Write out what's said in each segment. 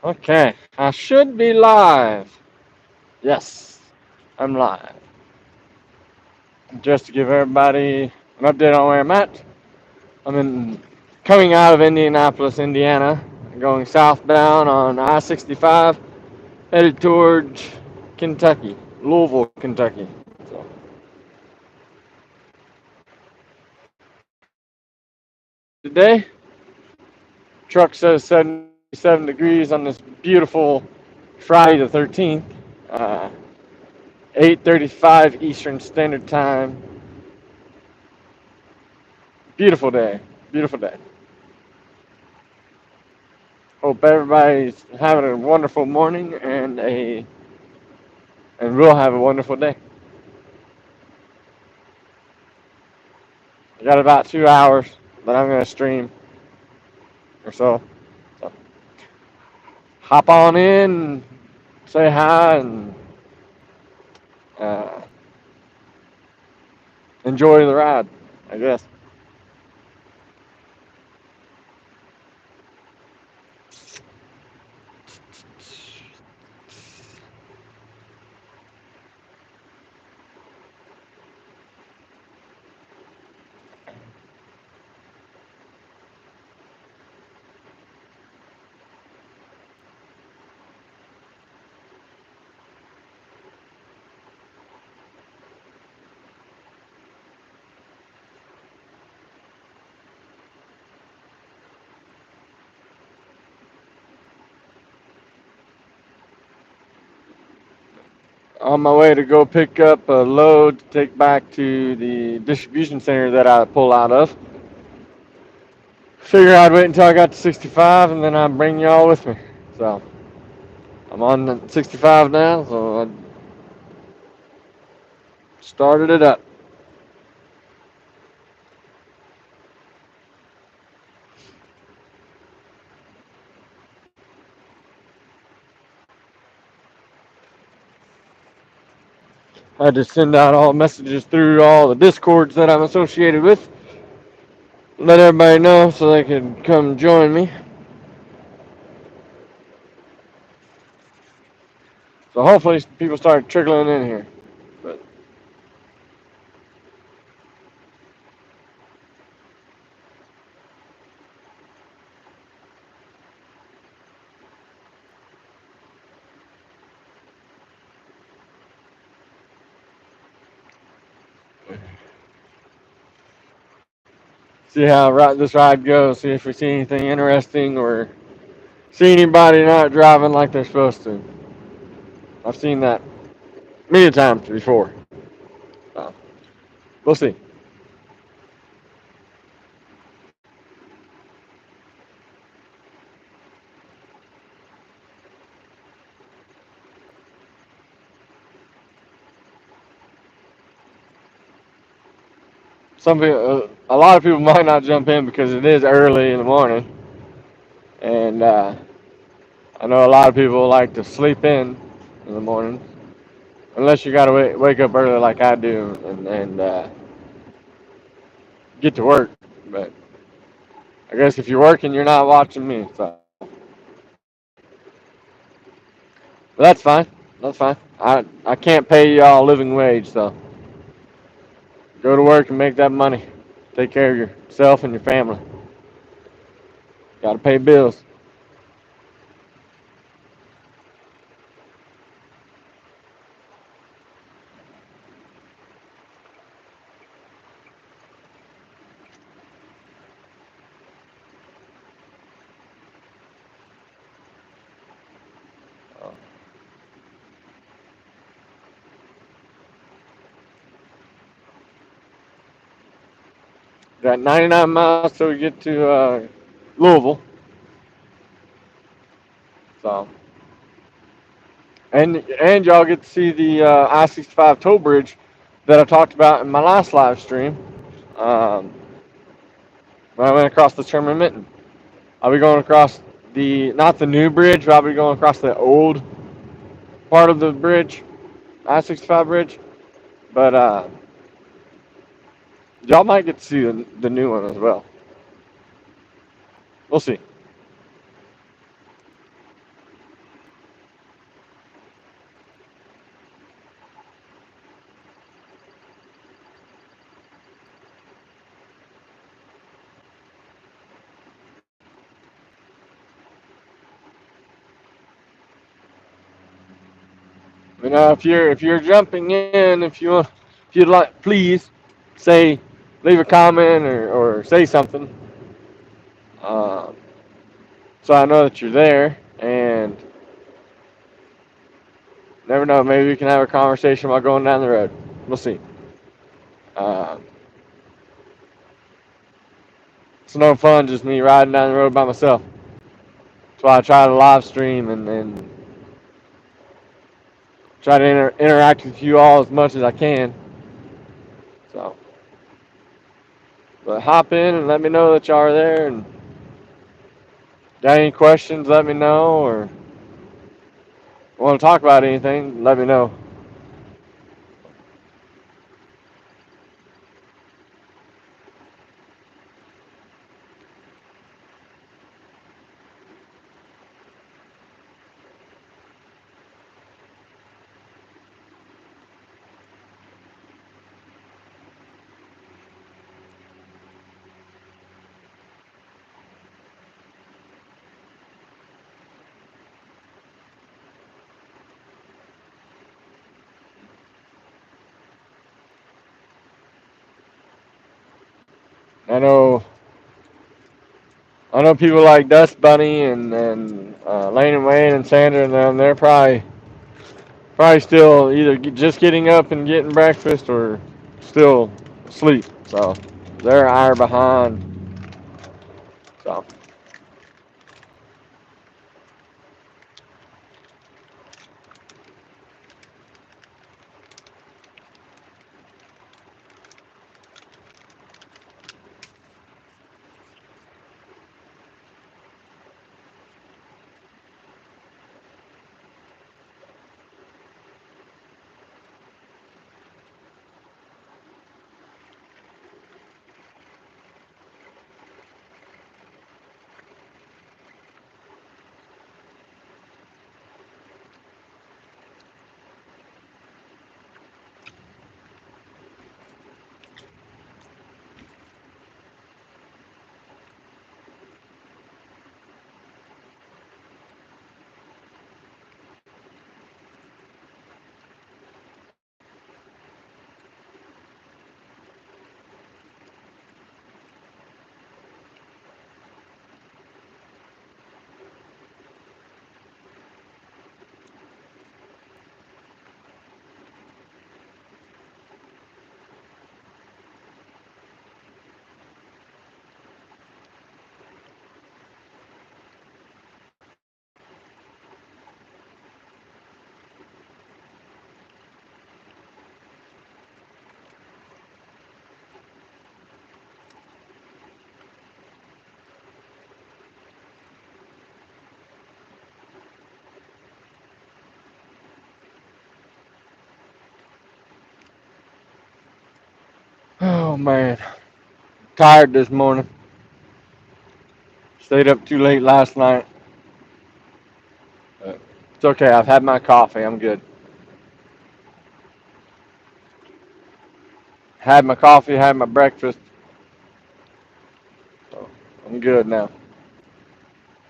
Okay, I should be live. Yes, I'm live. Just to give everybody an update on where I'm at. Coming out of Indianapolis, Indiana, going southbound on I-65, headed towards Kentucky, Louisville, Kentucky. So today, truck says 77 degrees on this beautiful Friday the 13th, uh, 8:35 Eastern Standard Time. Beautiful day. Beautiful day. Hope everybody's having a wonderful morning and we'll have a wonderful day. I got about 2 hours that I'm gonna stream or so. So hop on in, say hi, and uh, enjoy the ride. I guess. On my way to go pick up a load to take back to the distribution center that I pull out of. Figure I'd wait until I got to 65 and then I'd bring y'all with me. So I'm on the 65 now, so I started it up. I just send out all messages through all the discords that I'm associated with. Let everybody know so they can come join me. So hopefully people start trickling in here. But see how this ride goes. See if we see anything interesting or see anybody not driving like they're supposed to. I've seen that many times before. So we'll see. A lot of people might not jump in because it is early in the morning, and I know a lot of people like to sleep in the morning, unless you gotta wake up early like I do and get to work. But I guess if you're working, you're not watching me, so but that's fine. That's fine. I can't pay y'all a living wage, so go to work and make that money. Take care of yourself and your family. Got to pay bills. Got 99 miles till we get to Louisville. So and y'all get to see the I-65 toll bridge that I talked about in my last live stream. Um, when I went across the Sherman. I'll be going across the not the new bridge, but I'll be going across the old part of the bridge, I-65 bridge. But y'all might get to see the new one as well. We'll see. if you're jumping in, if you'd like, please say, leave a comment or say something, uh, so I know that you're there. And never know, maybe we can have a conversation while going down the road. We'll see. Uh, it's no fun just me riding down the road by myself. That's why I try to live stream and try to interact with you all as much as I can. So, but hop in and let me know that y'all are there. And got any questions, let me know. Or want to talk about anything, let me know. I know I know people like Dust Bunny and Lane and Wayne and Sandra and them. They're probably still either just getting up and getting breakfast or still asleep. So they're an hour behind. So, oh man, tired this morning. Stayed up too late last night. It's okay. I've had my coffee. I'm good. Had my coffee. Had my breakfast. So I'm good now.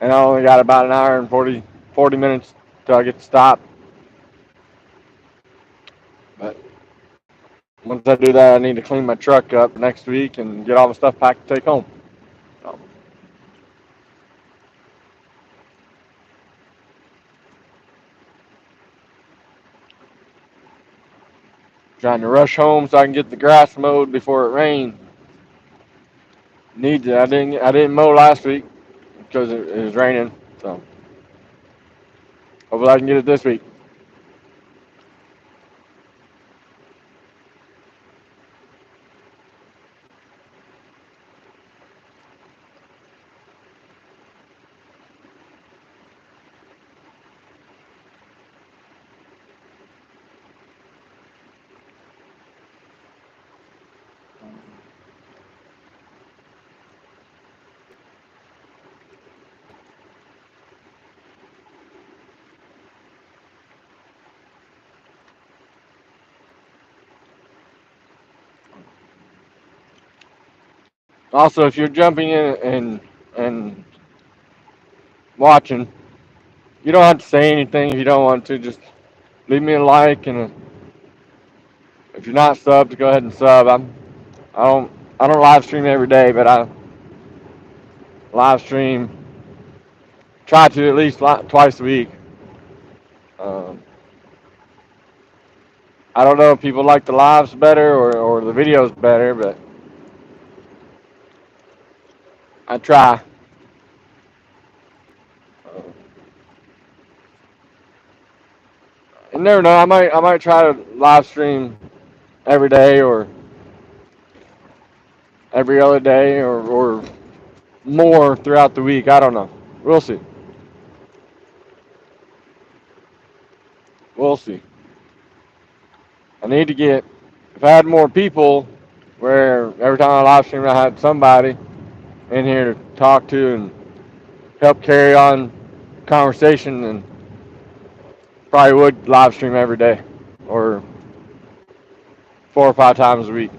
And I only got about an hour and 40 minutes till I get to stop. But once I do that, I need to clean my truck up next week and get all the stuff packed to take home. So, trying to rush home so I can get the grass mowed before it rains. Need to. I didn't mow last week because it was raining. So hopefully I can get it this week. Also, if you're jumping in and watching, you don't have to say anything if you don't want to. Just leave me a like, and if you're not subbed, go ahead and sub. I don't I don't live stream every day, but I live stream, try to at least twice a week. Um, I don't know if people like the lives better or the videos better, but I try. Uh, you never know. I might try to live stream every day or every other day or more throughout the week. I don't know. We'll see. We'll see. I need to get, if I had more people, where every time I live stream I had somebody in here to talk to and help carry on conversation, and probably would live stream every day or 4 or 5 times a week.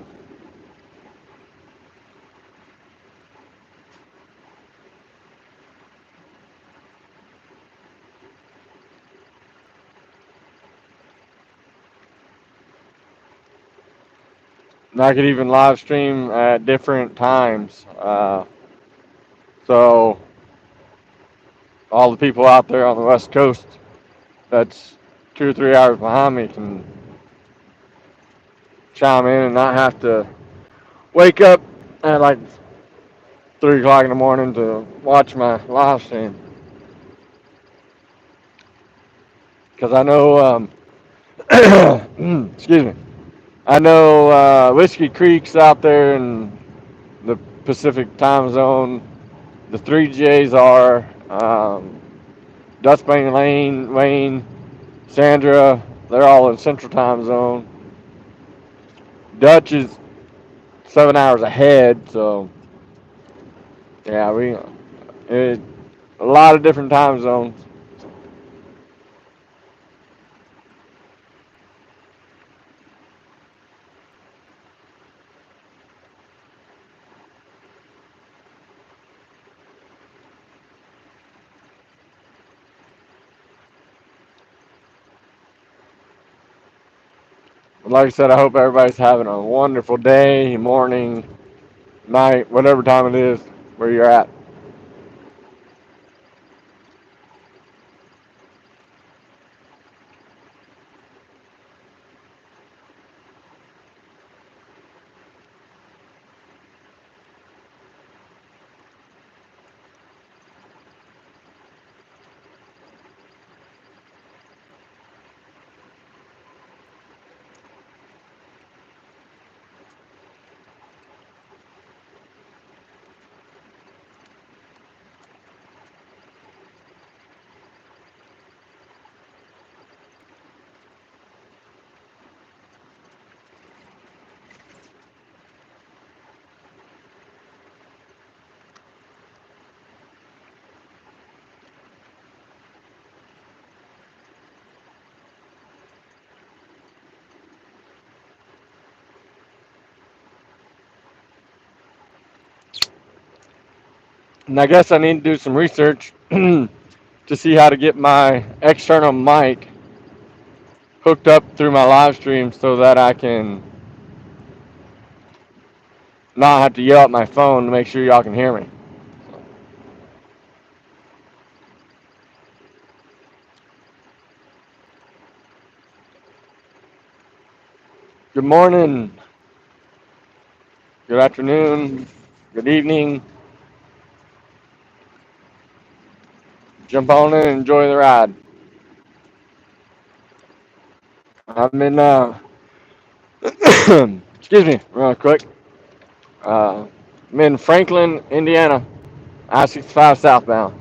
And I could even live stream at different times. So all the people out there on the West Coast that's 2 or 3 hours behind me can chime in and not have to wake up at like 3 o'clock in the morning to watch my live stream. Because I know, excuse me, I know Whiskey Creek's out there in the Pacific time zone. The three J's are Dustbane Lane, Wayne, Sandra. They're all in Central time zone. Dutch is 7 hours ahead, so yeah, it, a lot of different time zones. But like I said, I hope everybody's having a wonderful day, morning, night, whatever time it is where you're at. And I guess I need to do some research to see how to get my external mic hooked up through my live stream so that I can not have to yell at my phone to make sure y'all can hear me. Good morning, good afternoon, good evening. Jump on in and enjoy the ride. I'm in, excuse me, real quick. Uh, I'm in Franklin, Indiana, I-65 southbound.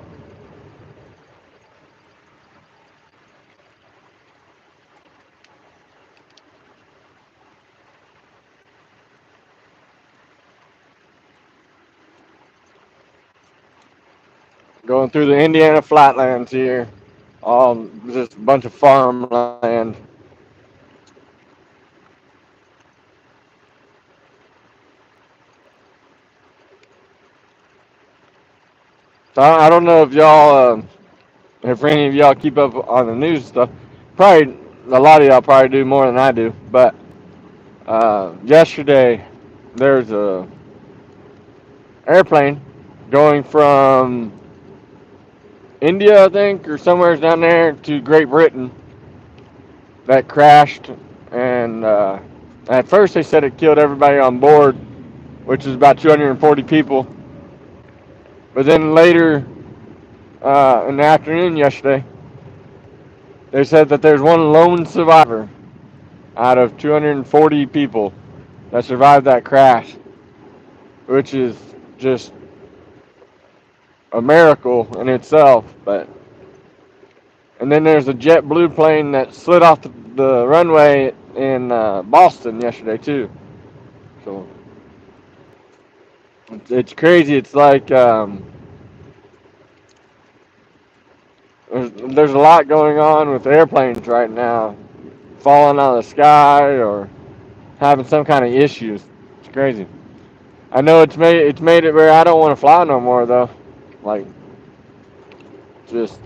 Going through the Indiana flatlands here. All just a bunch of farmland. So I don't know if y'all, if any of y'all keep up on the news stuff. Probably a lot of y'all probably do more than I do, but yesterday there's a airplane going from India, I think, or somewhere down there to Great Britain that crashed. And at first they said it killed everybody on board, which is about 240 people. But then later in the afternoon yesterday, they said that there's one lone survivor out of 240 people that survived that crash, which is just a miracle in itself. But and then there's a JetBlue plane that slid off the runway in Boston yesterday too. So it's crazy. It's like there's a lot going on with airplanes right now, falling out of the sky or having some kind of issues. It's crazy. I know it's made it where I don't want to fly no more though. Like just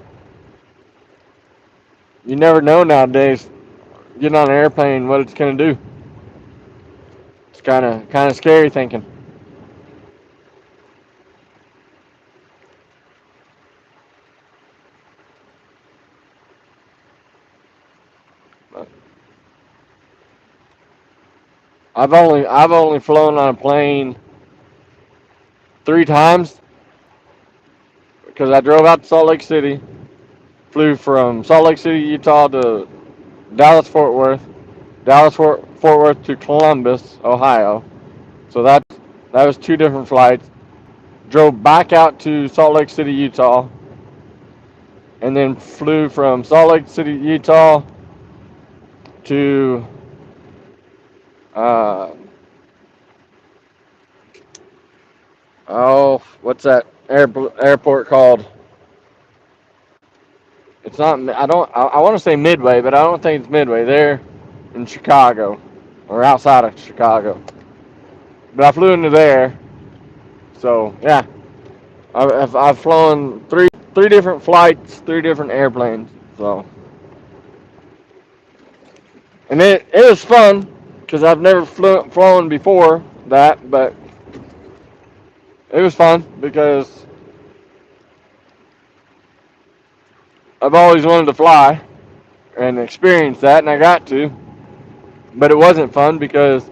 you never know nowadays. Getting on an airplane, what it's gonna do. It's kind of scary thinking. But I've only flown on a plane 3 times because I drove out to Salt Lake City, flew from Salt Lake City, Utah to Dallas Fort Worth, Fort Worth to Columbus, Ohio. So that was 2 different flights. Drove back out to Salt Lake City, Utah, and then flew from Salt Lake City, Utah to uh, what's that airport called? It's not. I don't. I want to say Midway, but I don't think it's Midway. There in Chicago, or outside of Chicago. But I flew into there. So yeah, I've flown three different flights, 3 different airplanes. So and it was fun because I've never flown before that, but it was fun because I've always wanted to fly and experience that, and I got to. But it wasn't fun because,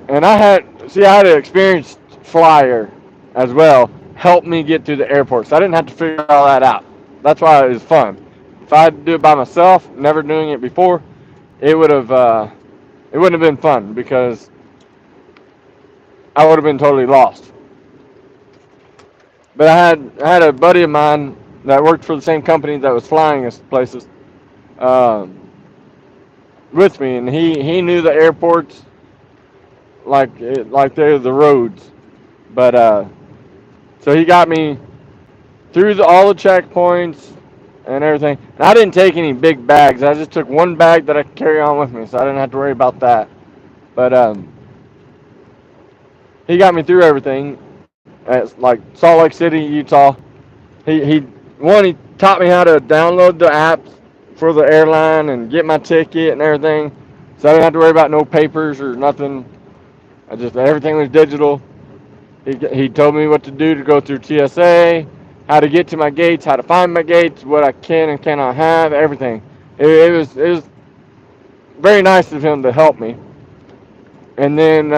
and I had an experienced flyer as well help me get to the airport, so I didn't have to figure all that out. That's why it was fun. If I had to do it by myself, never doing it before, it would have it wouldn't have been fun because I would have been totally lost. But I had a buddy of mine that worked for the same company that was flying us places um, with me, and he knew the airports like they're the roads. But so he got me through all the checkpoints and everything. And I didn't take any big bags. I just took one bag that I could carry on with me, so I didn't have to worry about that. But he got me through everything at like Salt Lake City, Utah. He taught me how to download the apps for the airline and get my ticket and everything, so I didn't have to worry about no papers or nothing. I just everything was digital. He told me what to do to go through TSA, how to get to my gates, how to find my gates, what I can and cannot have, everything. It was very nice of him to help me. And then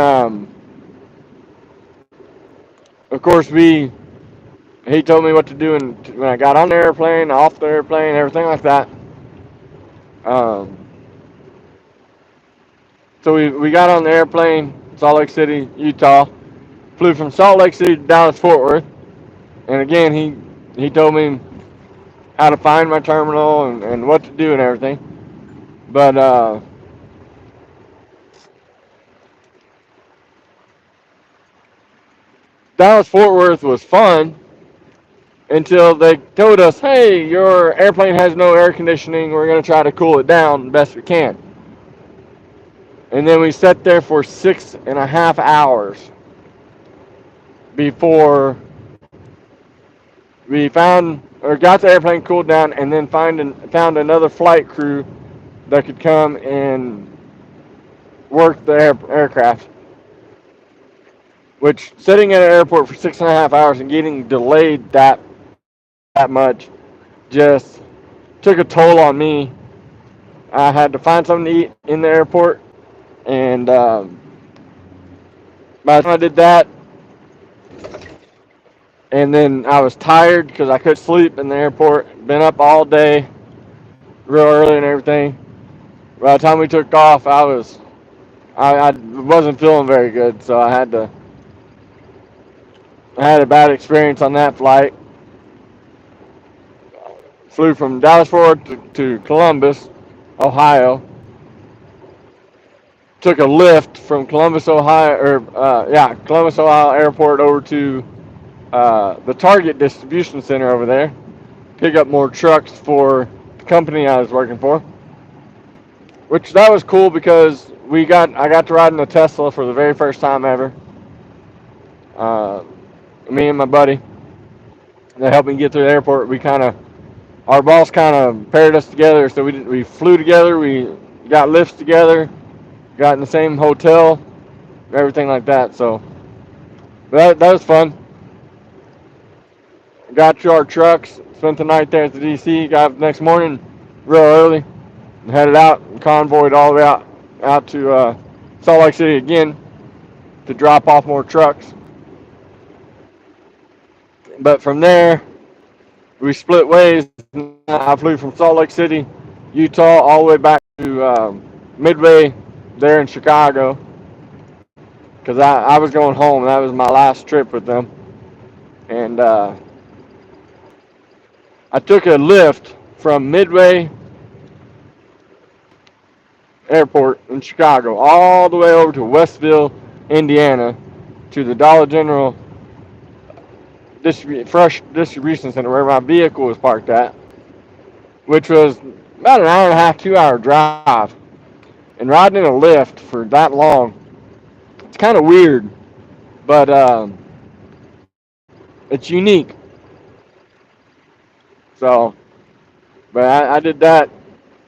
of course he told me what to do when I got on the airplane, off the airplane, everything like that. Um, so we got on the airplane, Salt Lake City, Utah. Flew from Salt Lake City to Dallas Fort Worth, and again he told me how to find my terminal and what to do and everything. But Dallas Fort Worth was fun until they told us, hey, your airplane has no air conditioning. We're going to try to cool it down the best we can. And then we sat there for 6.5 hours before we found or got the airplane cooled down, and then found another flight crew that could come and work the aircraft. Which sitting at an airport for 6.5 hours and getting delayed that much just took a toll on me. I had to find something to eat in the airport, and by the time I did that, and then I was tired because I couldn't sleep in the airport. Been up all day, real early and everything. By the time we took off, I wasn't feeling very good, so I had a bad experience on that flight. Flew from Dallas Fort to Columbus, Ohio. Took a lift from Columbus, Ohio, Columbus, Ohio Airport over to the Target distribution center over there. Pick up more trucks for the company I was working for, which that was cool because I got to ride in a Tesla for the very first time ever. Uh, Me and my buddy, they helped me get through the airport. Our boss kind of paired us together, so we flew together. We got lifts together, got in the same hotel, everything like that. So that was fun. Got to our trucks, spent the night there at the DC. Got up the next morning real early, and headed out and convoyed all the way out to Salt Lake City again to drop off more trucks. But from there, we split ways. I flew from Salt Lake City, Utah, all the way back to Midway there in Chicago because I was going home. That was my last trip with them. And I took a lift from Midway Airport in Chicago all the way over to Westville, Indiana, to the Dollar General Fresh Distribution Center where my vehicle was parked at, which was about an hour and a half, 2 hour drive. And riding in a lift for that long, it's kind of weird, but it's unique. So, but I did that.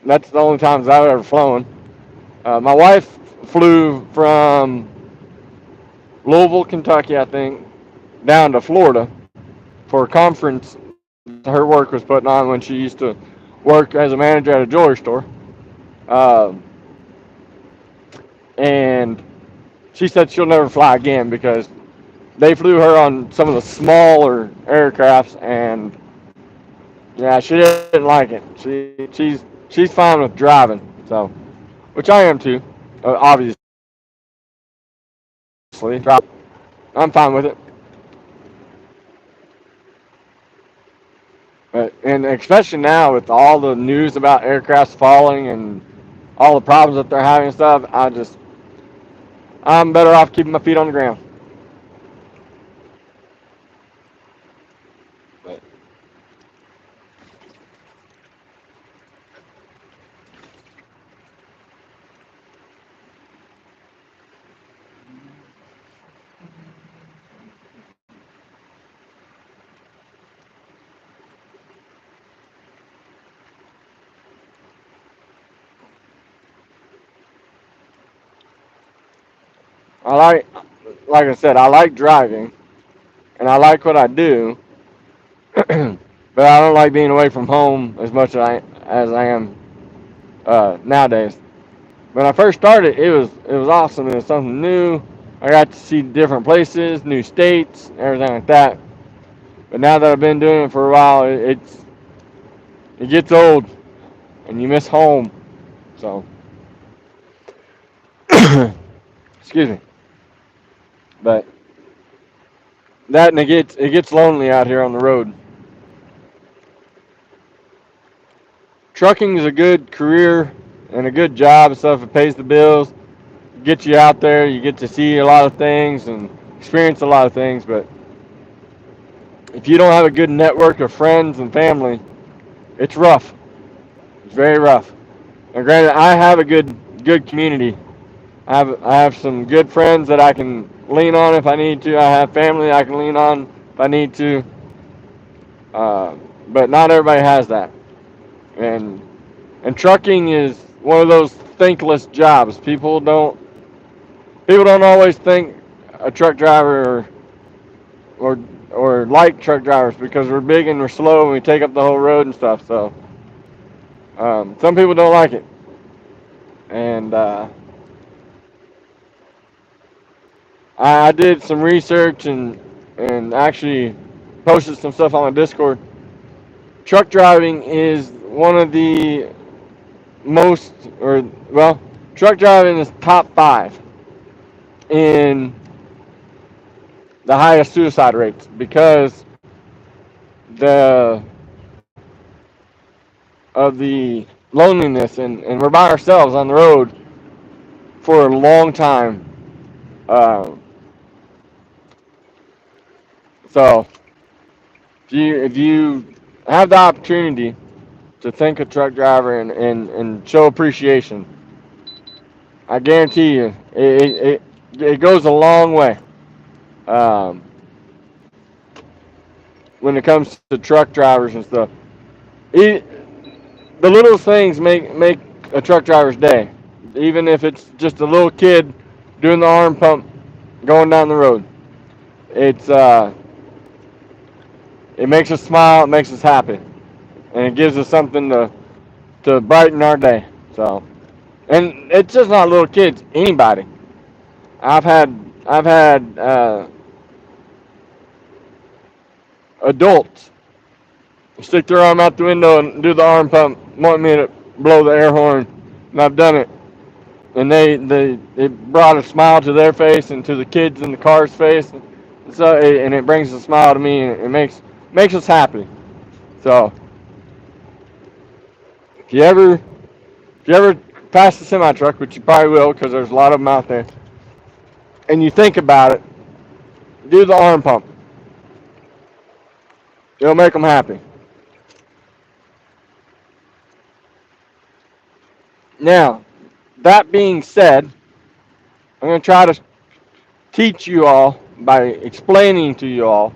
That's the only times I've ever flown. My wife flew from Louisville, Kentucky, I think, down to Florida for a conference her work was putting on when she used to work as a manager at a jewelry store. Uh, and she said she'll never fly again because they flew her on some of the smaller aircrafts, and yeah, she didn't like it. She's fine with driving, so which I am too, obviously. I'm fine with it. And especially now with all the news about aircrafts falling and all the problems that they're having and stuff, I'm better off keeping my feet on the ground. But I like I said, I like driving and I like what I do, but I don't like being away from home as much as I am nowadays. When I first started, it was awesome. It was something new. I got to see different places, new states, everything like that. But now that I've been doing it for a while, it gets old, and you miss home. So, excuse me. But that and it gets lonely out here on the road. Trucking is a good career and a good job and stuff. It pays the bills, gets you out there. You get to see a lot of things and experience a lot of things. But if you don't have a good network of friends and family, it's rough. It's very rough. And granted, I have a good community. I have some good friends that I can lean on if I need to. I have family I can lean on if I need to. Uh, but not everybody has that. And and trucking is one of those thankless jobs. People don't always think a truck driver or or like truck drivers because we're big and we're slow and we take up the whole road and stuff. So some people don't like it, and I did some research and actually posted some stuff on my Discord. Truck driving is one of the most, or well, truck driving is top five in the highest suicide rates because the of the loneliness and we're by ourselves on the road for a long time. Uh, so if you have the opportunity to thank a truck driver and show appreciation, I guarantee you it goes a long way. Um, when it comes to truck drivers and stuff. It, the little things make a truck driver's day, even if it's just a little kid doing the arm pump going down the road. It's it makes us smile, it makes us happy, and it gives us something to brighten our day. So, and it's just not little kids, anybody. I've had I've had adults stick their arm out the window and do the arm pump, want me to blow the air horn, and I've done it. And they it brought a smile to their face and to the kids in the car's face. So and it brings a smile to me and it makes us happy. So if you ever pass the semi truck, which you probably will because there's a lot of them out there, and you think about it, do the arm pump. It'll make them happy. Now, that being said, I'm going to try to teach you all by explaining to you all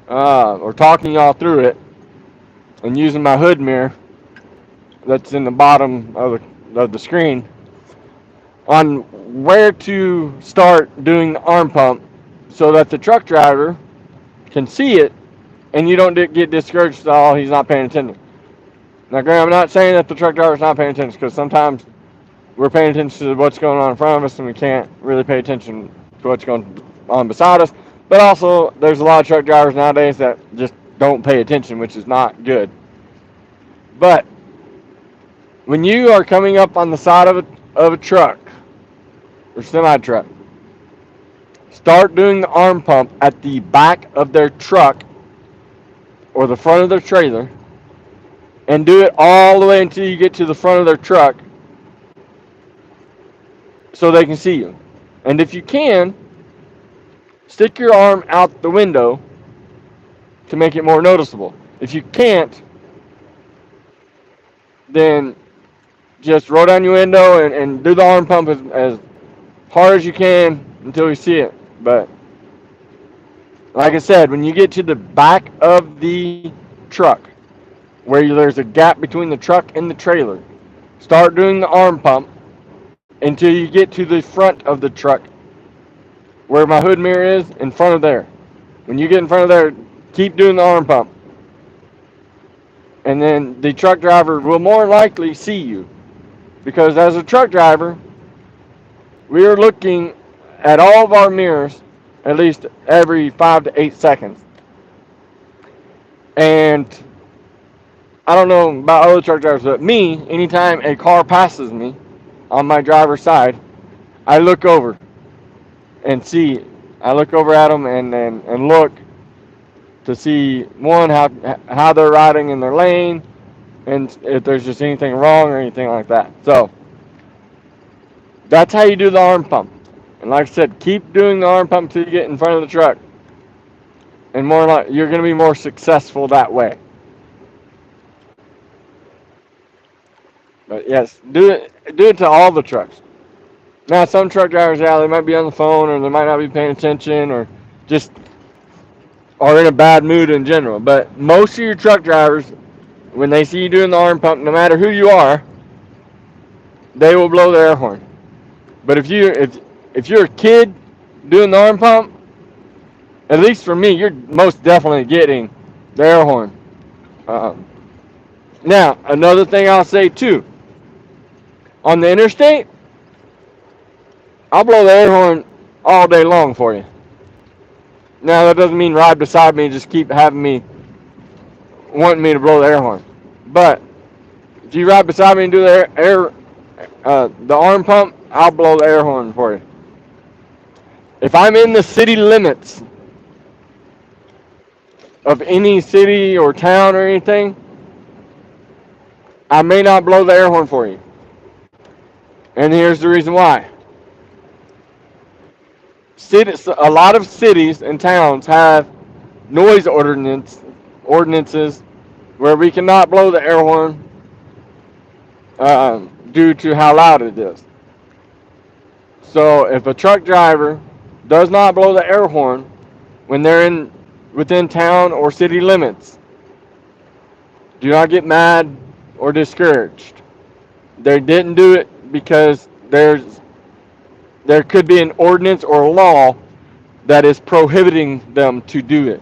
or talking you all through it and using my hood mirror that's in the bottom of the screen on where to start doing the arm pump so that the truck driver can see it and you don't get discouraged. Oh, he's not paying attention. Now, Graham, I'm not saying that the truck driver's not paying attention because sometimes we're paying attention to what's going on in front of us and we can't really pay attention to what's going on beside us. But also, there's a lot of truck drivers nowadays that just don't pay attention, which is not good. But when you are coming up on the side of a truck or semi truck, start doing the arm pump at the back of their truck or the front of their trailer and do it all the way until you get to the front of their truck so they can see you. And if you can, stick your arm out the window to make it more noticeable. If you can't, then just roll down your window and do the arm pump as hard as you can until you see it. But like I said, when you get to the back of the truck, where there's a gap between the truck and the trailer, start doing the arm pump until you get to the front of the truck, where my hood mirror is, in front of there. When you get in front of there, keep doing the arm pump. And then the truck driver will more likely see you. Because as a truck driver, we are looking at all of our mirrors at least every 5 to 8 seconds. And I don't know about other truck drivers, but me, anytime a car passes me on my driver's side, I look over and see. I look over at them and look to see, one, how they're riding in their lane and if there's just anything wrong or anything like that. So that's how you do the arm pump. And like I said, keep doing the arm pump until you get in front of the truck. And you're going to be more successful that way. But yes, do it to all the trucks. Now, some truck drivers, yeah, they might be on the phone or they might not be paying attention or just are in a bad mood in general. But most of your truck drivers, when they see you doing the arm pump, no matter who you are, they will blow the air horn. But if you're a kid doing the arm pump, at least for me, you're most definitely getting the air horn. Um, Now, another thing I'll say too, on the interstate, I'll blow the air horn all day long for you. Now that doesn't mean ride beside me and just keep having me wanting me to blow the air horn. But if you ride beside me and do the arm pump, I'll blow the air horn for you. If I'm in the city limits of any city or town or anything, I may not blow the air horn for you. And here's the reason why. A lot of cities and towns have noise ordinances where we cannot blow the air horn due to how loud it is. So if a truck driver does not blow the air horn when they're in within town or city limits, do not get mad or discouraged. They didn't do it because there could be an ordinance or a law that is prohibiting them to do it.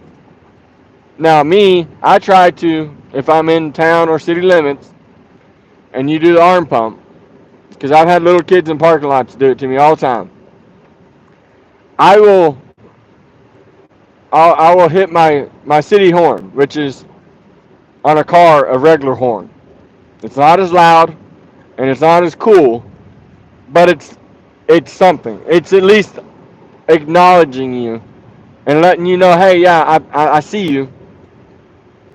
Now me, I try to, if I'm in town or city limits and you do the arm pump, because I've had little kids in parking lots do it to me all the time. I will I will hit my city horn, which is on a car a regular horn. It's not as loud and it's not as cool, but it's something. It's at least acknowledging you and letting you know, hey, yeah, I see you,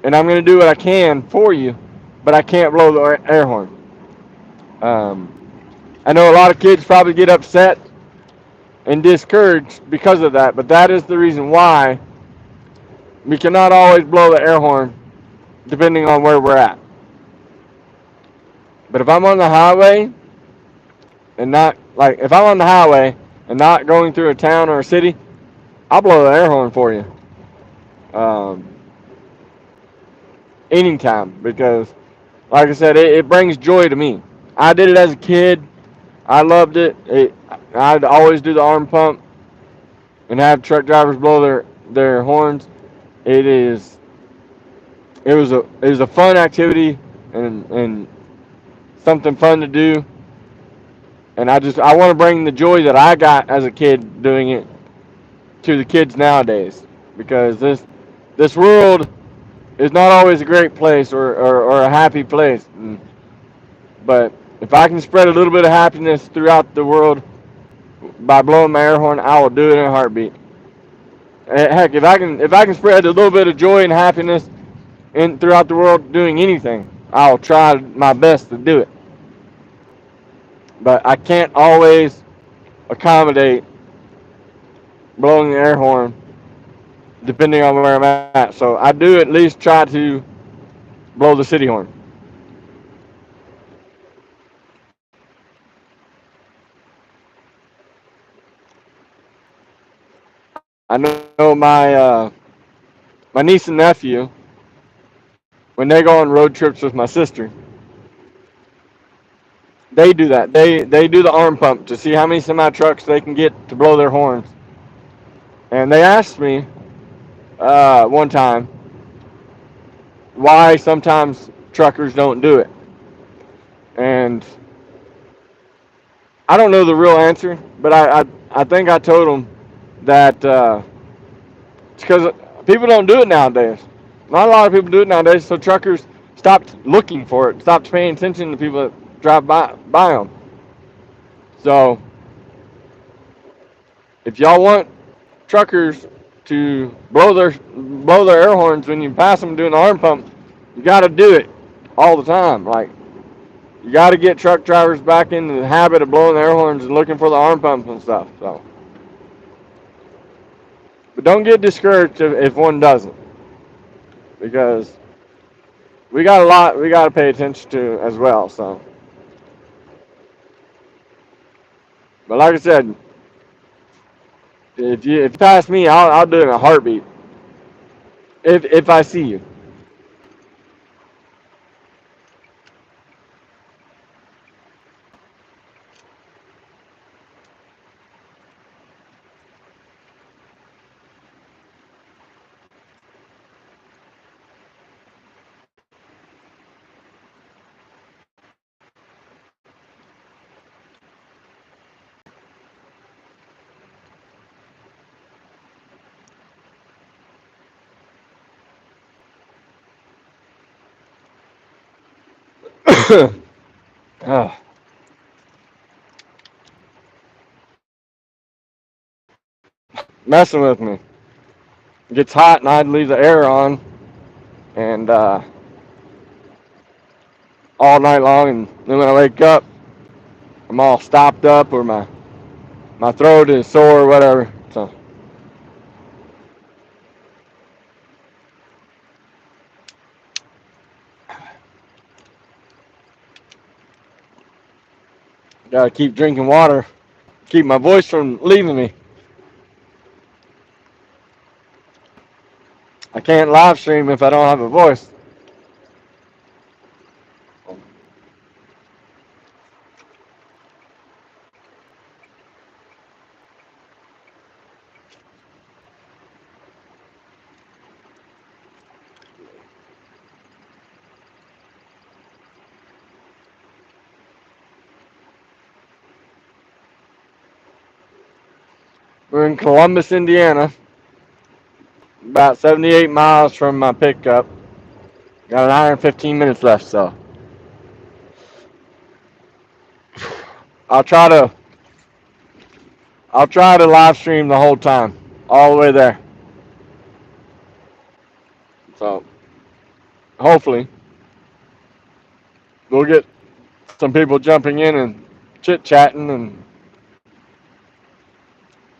and I'm gonna do what I can for you, but I can't blow the air horn. Um, I know a lot of kids probably get upset and discouraged because of that, but that is the reason why we cannot always blow the air horn depending on where we're at. But if I'm on the highway and not like if I'm on the highway and not going through a town or a city, I'll blow the air horn for you um, anytime because, like I said, it brings joy to me. I did it as a kid. I loved it. I'd always do the arm pump and have truck drivers blow their horns. It is it was a fun activity and something fun to do. And I want to bring the joy that I got as a kid doing it to the kids nowadays because this world is not always a great place or a happy place. But if I can spread a little bit of happiness throughout the world by blowing my air horn, I will do it in a heartbeat. Heck, if I can spread a little bit of joy and happiness in throughout the world doing anything, I'll try my best to do it. But I can't always accommodate blowing the air horn depending on where I'm at. So I do at least try to blow the city horn. I know my niece and nephew, when they go on road trips with my sister, they do that. They do the arm pump to see how many semi trucks they can get to blow their horns. And they asked me one time why sometimes truckers don't do it. And I don't know the real answer, but I think I told them that it's because people don't do it nowadays. Not a lot of people do it nowadays, so truckers stopped looking for it, stopped paying attention to people that drive by them. So if y'all want truckers to blow their air horns when you pass them doing the arm pump, you got to do it all the time. Like you got to get truck drivers back into the habit of blowing their air horns and looking for the arm pumps and stuff. So, but don't get discouraged if one doesn't, because we got a lot we got to pay attention to as well. So, but like I said, if you pass me, I'll do it in a heartbeat. If I see you. Oh, messing with me. It gets hot and I'd leave the air on and all night long, and then when I wake up, I'm all stopped up or my throat is sore or whatever. So gotta keep drinking water, keep my voice from leaving me. I can't live stream if I don't have a voice. We're in Columbus, Indiana, about 78 miles from my pickup. Got an hour and 15 minutes left, so I'll try to I'll try to live stream the whole time, all the way there. So hopefully we'll get some people jumping in and chit chatting, and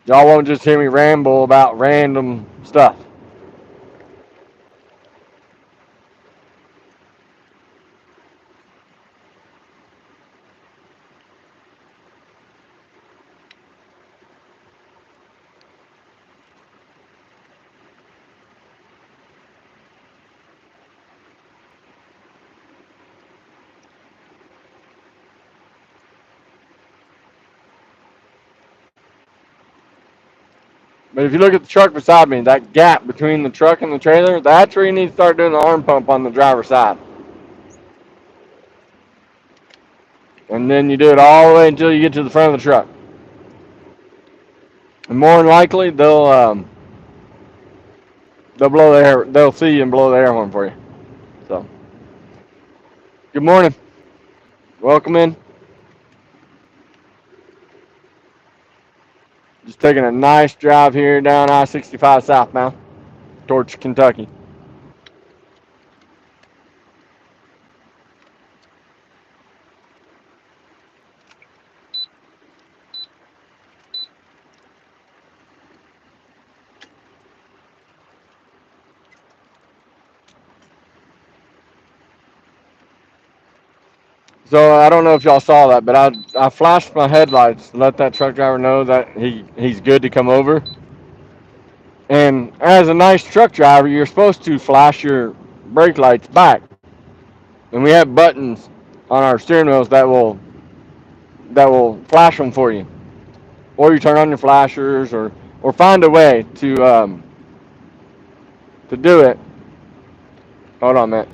y'all won't just hear me ramble about random stuff. But if you look at the truck beside me, that gap between the truck and the trailer, that's where you need to start doing the arm pump on the driver's side. And then you do it all the way until you get to the front of the truck. And more than likely, they'll blow the air. They'll see you and blow the air horn for you. So, good morning. Welcome in. Just taking a nice drive here down I-65 southbound towards Kentucky. So I don't know if y'all saw that, but I flashed my headlights to let that truck driver know that he's good to come over. And as a nice truck driver, you're supposed to flash your brake lights back. And we have buttons on our steering wheels that will flash them for you, or you turn on your flashers, or find a way to do it. Hold on, man.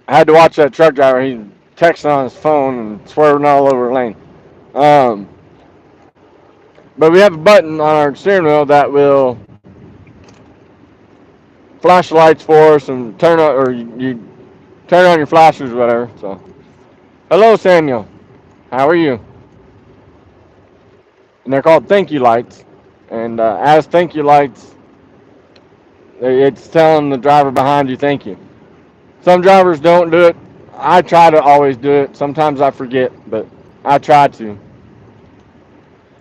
I had to watch that truck driver. He's texting on his phone and swerving all over the lane. Um, but we have a button on our steering wheel that will flash the lights for us and turn on, or you turn on your flashers or whatever. So, hello, Samuel. How are you? And they're called thank you lights. And as thank you lights, it's telling the driver behind you thank you. Some drivers don't do it. I try to always do it. Sometimes I forget, but I try to.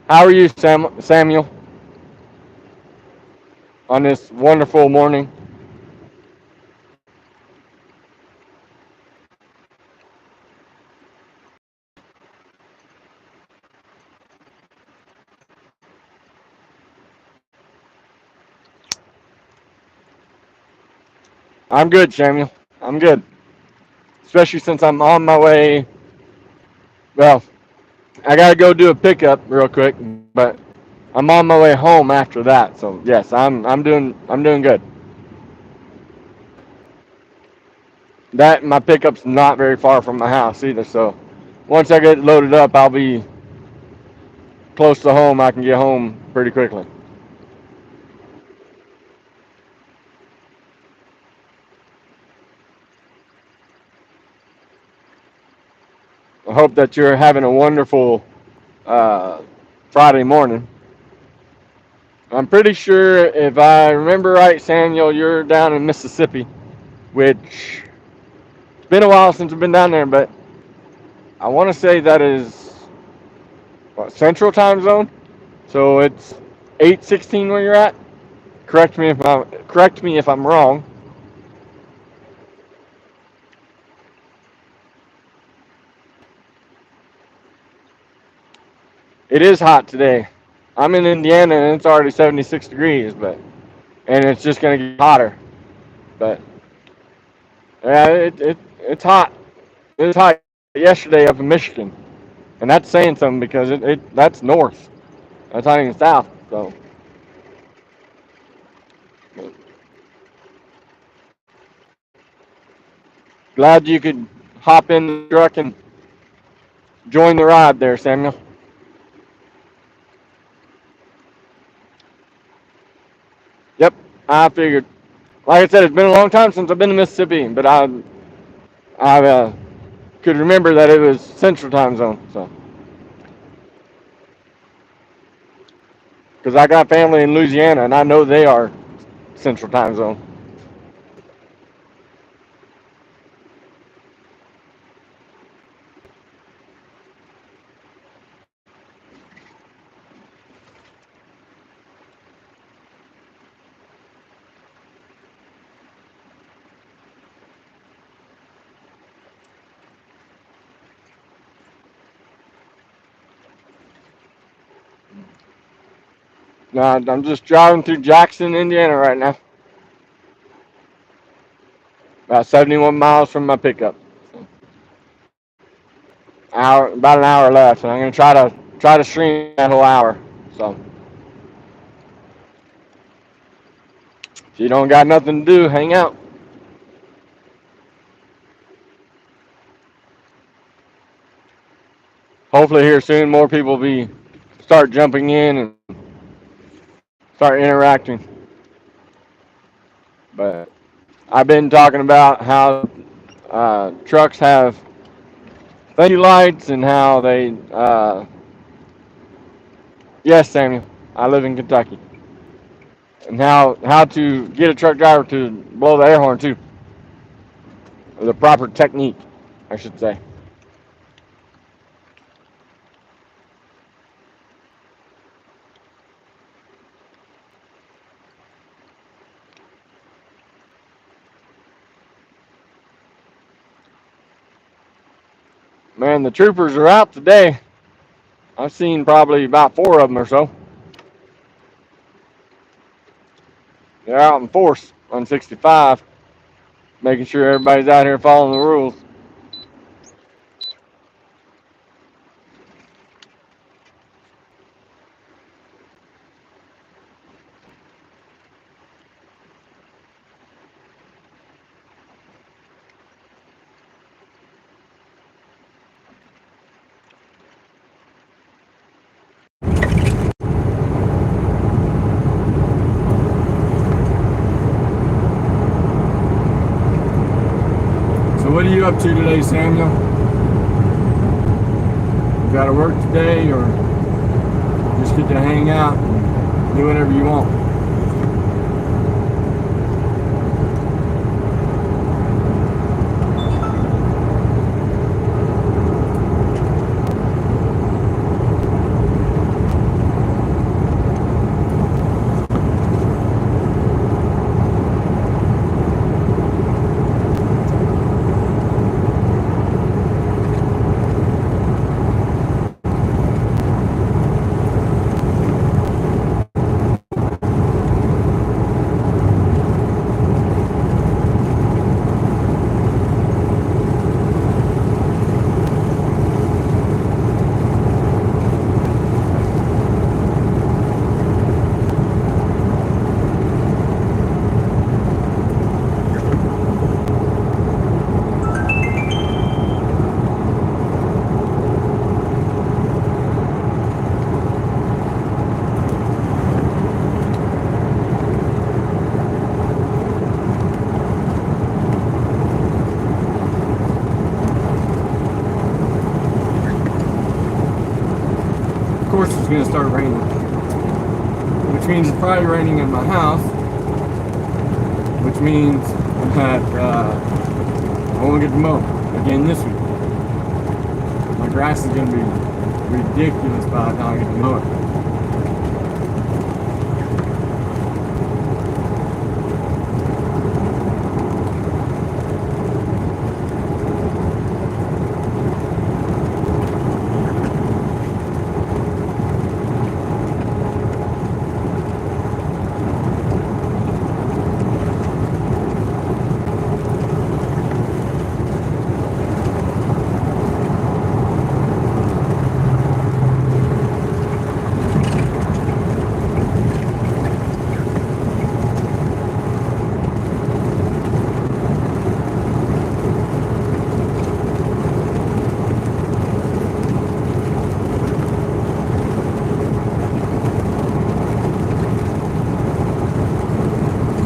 How are you, Samuel, on this wonderful morning? I'm good, Samuel. I'm good. Especially since I'm on my way. Well, I gotta go do a pickup real quick, but I'm on my way home after that. So yes, I'm doing good. That my pickup's not very far from my house either. So once I get loaded up, I'll be close to home. I can get home pretty quickly. hope that you're having a wonderful uh, Friday morning. I'm pretty sure, if I remember right, Samuel, you're down in Mississippi, which it's been a while since I've been down there, but I want to say that is what, Central Time Zone. So it's 8:16 where you're at. Correct me if I'm wrong. It is hot today. I'm in Indiana and it's already 76 degrees, but and it's just gonna get hotter. But yeah, it's hot. It was hot yesterday up in Michigan, and that's saying something because that's north. That's not even south. So glad you could hop in the truck and join the ride there, Samuel. Yep, I figured. Like I said, it's been a long time since I've been to Mississippi, but I could remember that it was Central Time Zone. So because I got family in Louisiana, and I know they are Central Time Zone. Now I'm just driving through Jackson, Indiana right now. About 71 miles from my pickup. About an hour left, and I'm gonna try to stream that whole hour. So if you don't got nothing to do, hang out. Hopefully here soon more people will be start jumping in and start interacting. But I've been talking about how trucks have thank you lights and how they yes, Samuel, I live in Kentucky. And how to get a truck driver to blow the air horn too. The proper technique, I should say. Man, the troopers are out today. I've seen probably about four of them or so. They're out in force on 65, making sure everybody's out here following the rules. So what are you up to today, Samuel? You got to work today, or just get to hang out and do whatever you want? it's going to start raining. Which means it's probably raining in my house. Which means that I won't get to mow again this week. My grass is going to be ridiculous by the time I get to mow it.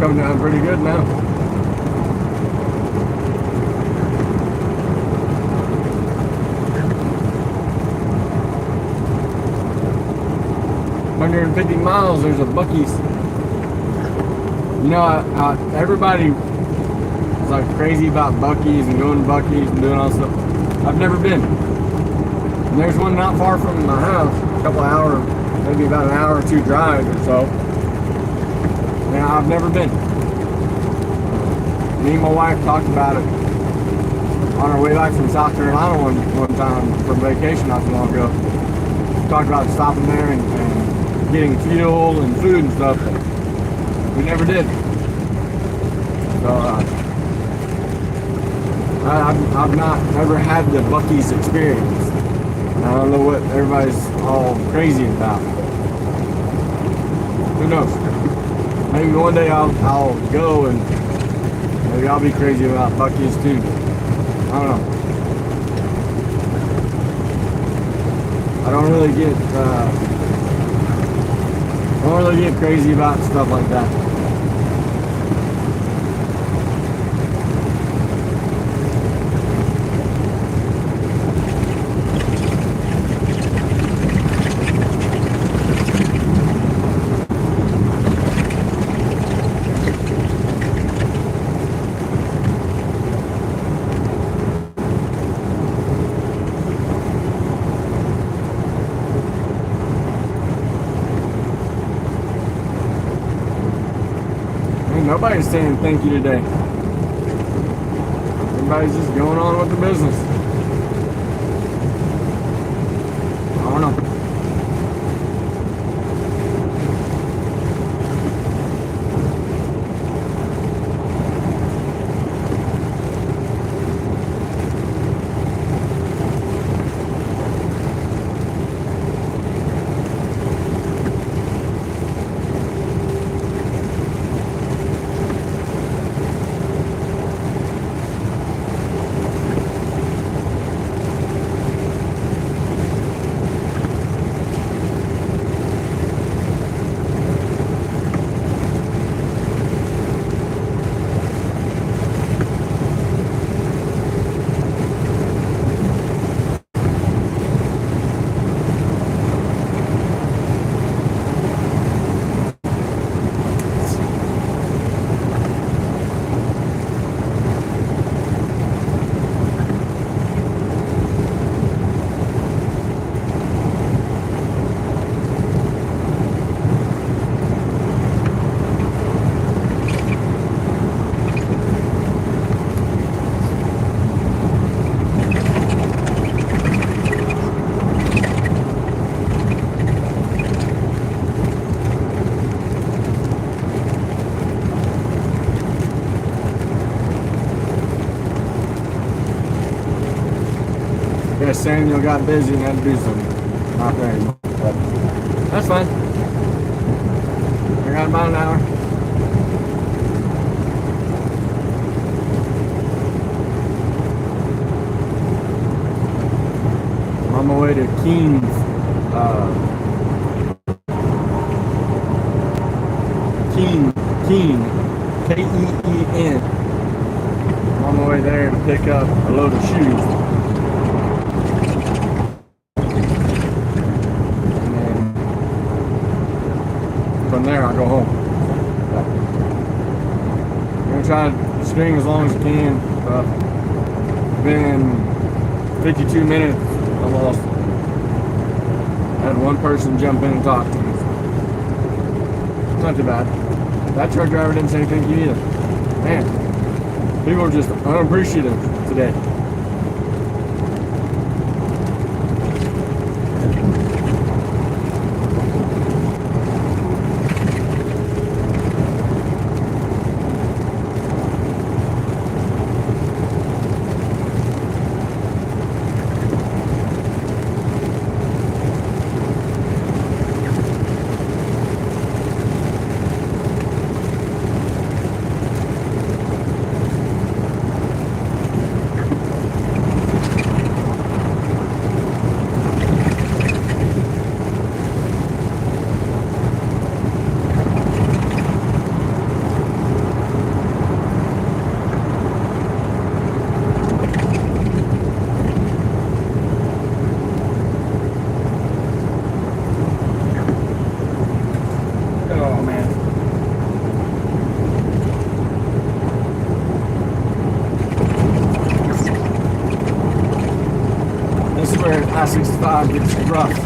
Coming down pretty good now. $150 there's a Buc-ee's. You know, everybody is like crazy about Buc-ee's and going to Buc-ee's and doing all that stuff. I've never been. And there's one not far from my house, a couple hours, maybe about an hour or two drive or so. Yeah, I've never been. Me and my wife talked about it on our way back from South Carolina one time for vacation not too long ago. Talked about stopping there and getting fuel and food and stuff. We never did. So I've not ever had the Buc-ee's experience. I don't know what everybody's all crazy about. Who knows? Maybe one day I'll go and maybe I'll be crazy about Buc-ee's too. I don't know. I don't really get crazy about stuff like that. Nobody's saying thank you today. Everybody's just going on with the business. I don't know. Yeah, Samuel got busy and had to do something. Not there anymore. But that's fine. I got about an hour. I'm on my way to Keene, K-E-E-N. I'm on my way there to pick up a load of shoes. from there I'll go home. I'm gonna try to string as long as I can. Been 52 minutes almost. I had one person jump in and talk to me. It's not too bad. That truck driver didn't say thank you either. Man, people are just unappreciative today. Oh man. This is where I-65 gets rough.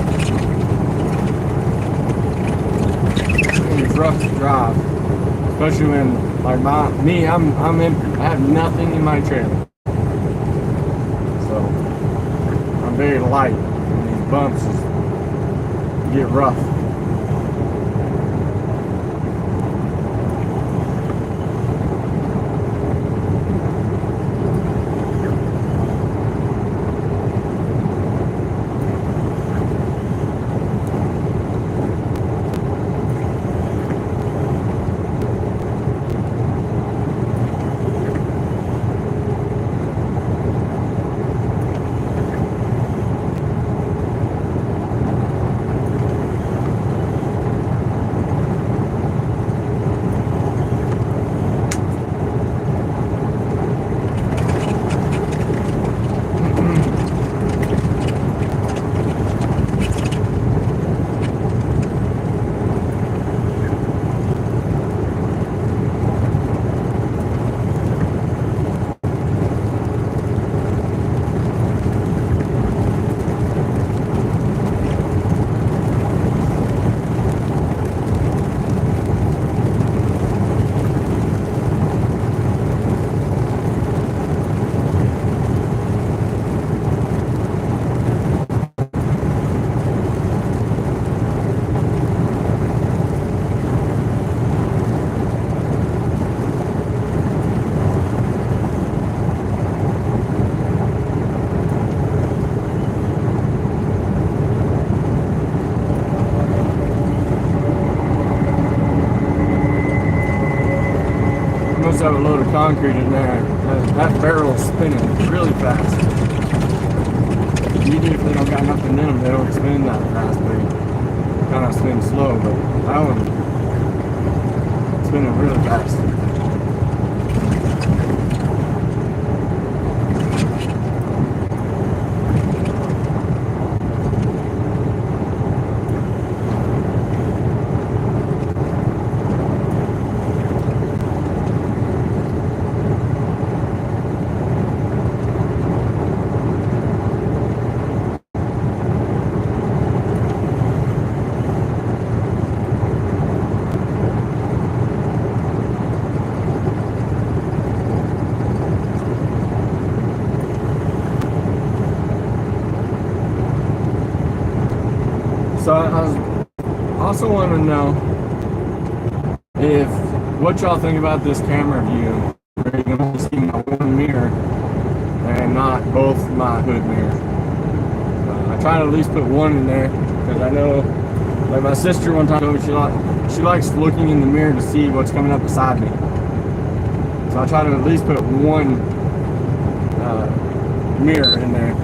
It's rough to drive, especially when, like I'm empty. I have nothing in my trailer, so I'm very light. And these bumps get rough. Must have a load of concrete in there. That barrel's spinning really fast. Even if they don't got nothing in them, they don't spin that fast. They kind of spin slow, but that one spinning really fast. So I was also want to know if what y'all think about this camera view, where you can only see my one mirror and not both my hood mirrors. I try to at least put one in there because I know, like my sister one time told me she likes looking in the mirror to see what's coming up beside me. So I try to at least put one mirror in there.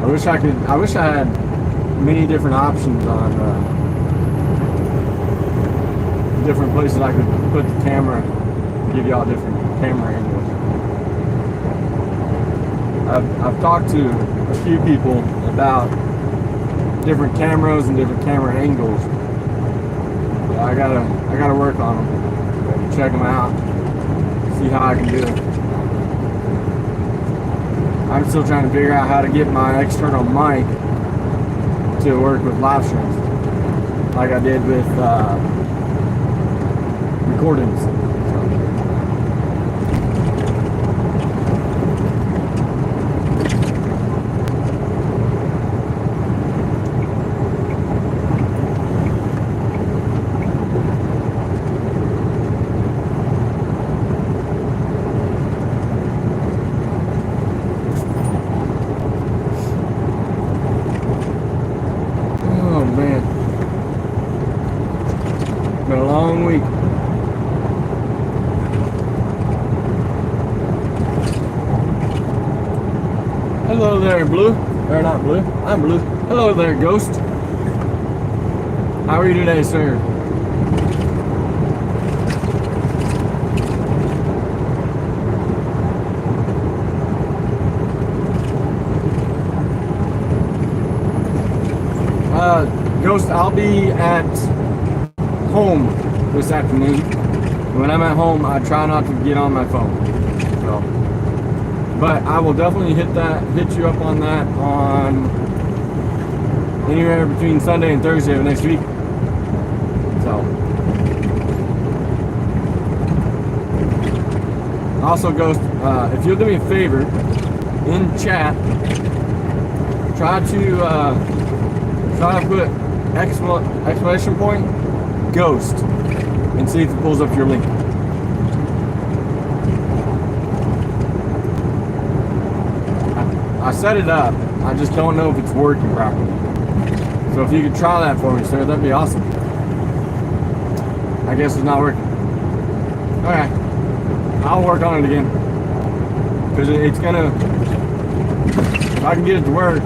I wish I had many different options on different places I could put the camera, give y'all different camera angles. I've talked to a few people about different cameras and different camera angles. Yeah, I gotta work on them. Check them out. See how I can do it. I'm still trying to figure out how to get my external mic to work with live streams, like I did with recordings. Oh man, been a long week. Hello there, Blue. Or not Blue. I'm Blue. Hello there, Ghost. How are you today, sir? Ghost, I'll be at home this afternoon. When I'm at home, I try not to get on my phone. So, but I will definitely hit you up on that on anywhere between Sunday and Thursday of next week. So, also, Ghost, if you'll do me a favor, in chat, try to put exclamation point Ghost and see if it pulls up your link. I set it up, I just don't know if it's working properly. So if you could try that for me, sir, that'd be awesome. I guess it's not working. Okay, I'll work on it again, because it's gonna, if I can get it to work,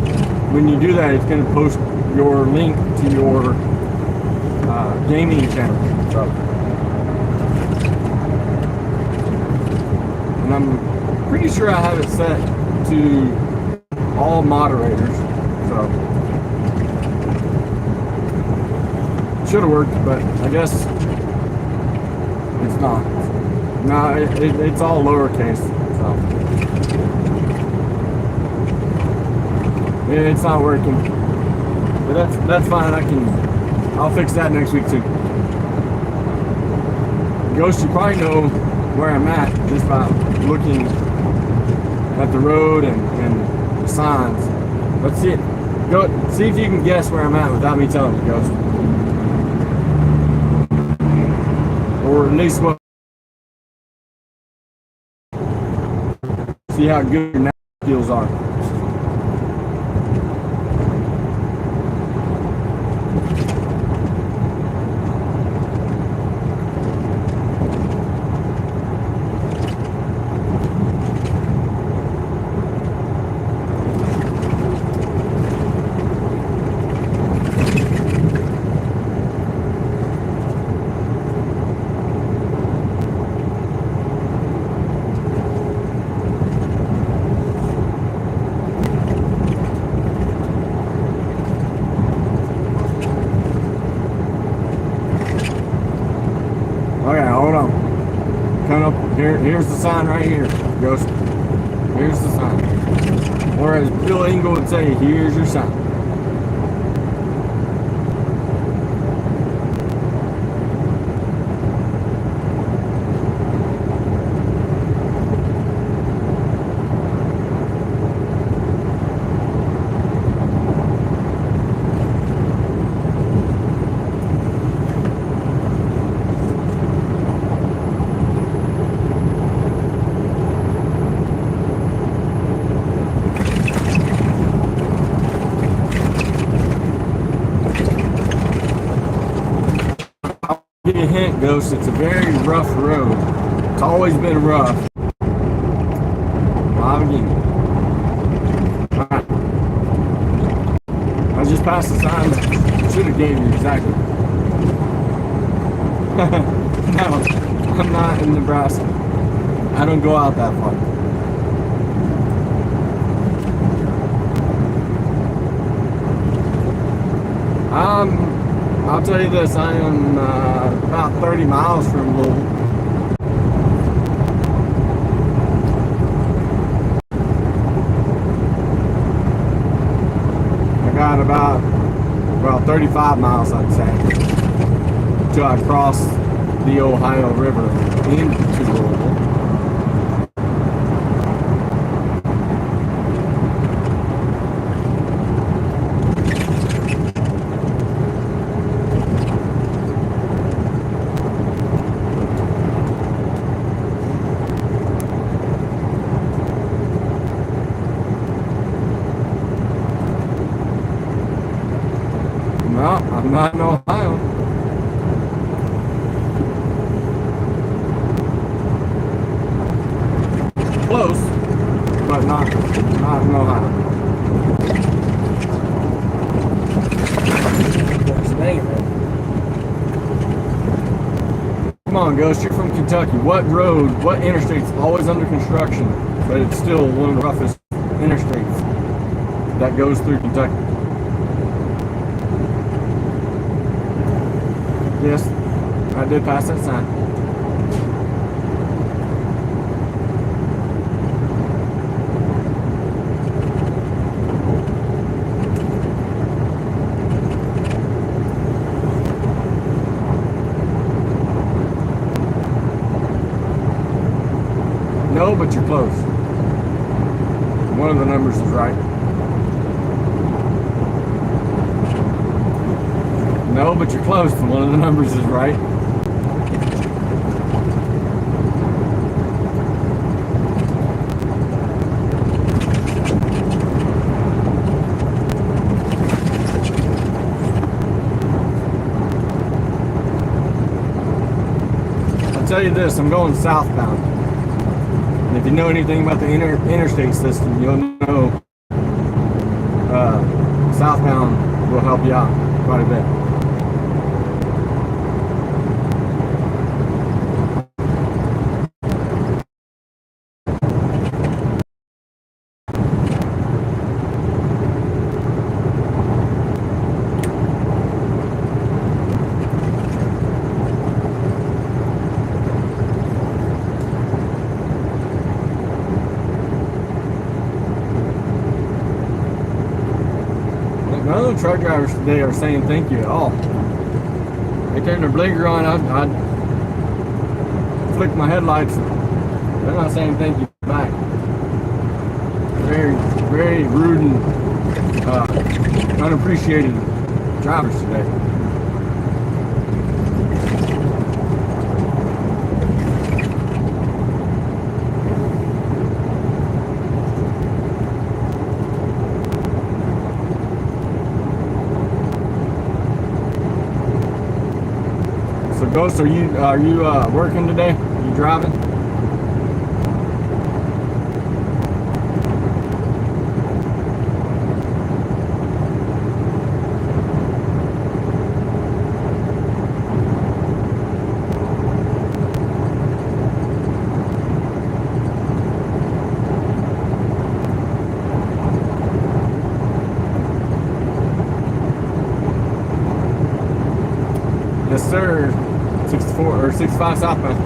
when you do that, it's gonna post your link to your gaming channel. So, and I'm pretty sure I have it set to all moderators. So should have worked, but I guess it's not. No, it's all lowercase. So it's not working. But that's fine. I'll fix that next week too. Ghost, you probably know where I'm at just by looking at the road and the signs. Let's see it. Go see if you can guess where I'm at without me telling you, Ghost. Or at least what. See how good your skills are. Okay, hold on. Coming up here. Here's the sign right here, Ghost. Here's the sign. Or as Bill Engel would say, here's your sign. Give you a hint, Ghost, it's a very rough road. It's always been rough. Live again. Alright. I just passed the sign that should have gave you exactly. No, I'm not in Nebraska. I don't go out that far. I'll tell you this, I am about 30 miles from Louisville. I got about, well, 35 miles, I'd say, till I cross the Ohio River into Louisville. No, I'm not in Ohio. Close, but not in Ohio. Come on, Ghost, you're from Kentucky. What interstate's always under construction, but it's still one of the roughest interstates that goes through Kentucky? Yes, I did pass that sign. No, but you're close. One of the numbers is right. No, but you're close. One of the numbers is right. I'll tell you this, I'm going southbound. And if you know anything about the interstate system, you'll know southbound will help you out quite a bit. None of the truck drivers today are saying thank you at all. They turn their blinker on, I'd flick my headlights. They're not saying thank you back. Very, very rude and unappreciated drivers today. So Ghost, are you working today? Are you driving? Yes, sir. 64 or 65 southbound.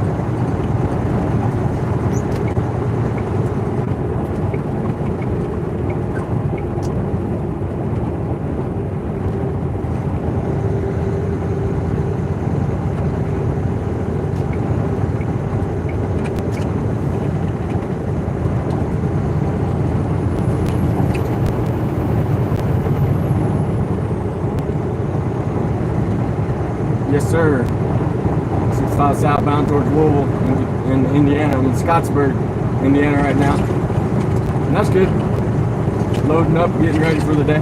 Yes, sir. 65 southbound towards Louisville in Indiana. I'm in Scottsburg, Indiana right now. And that's good. Loading up, getting ready for the day.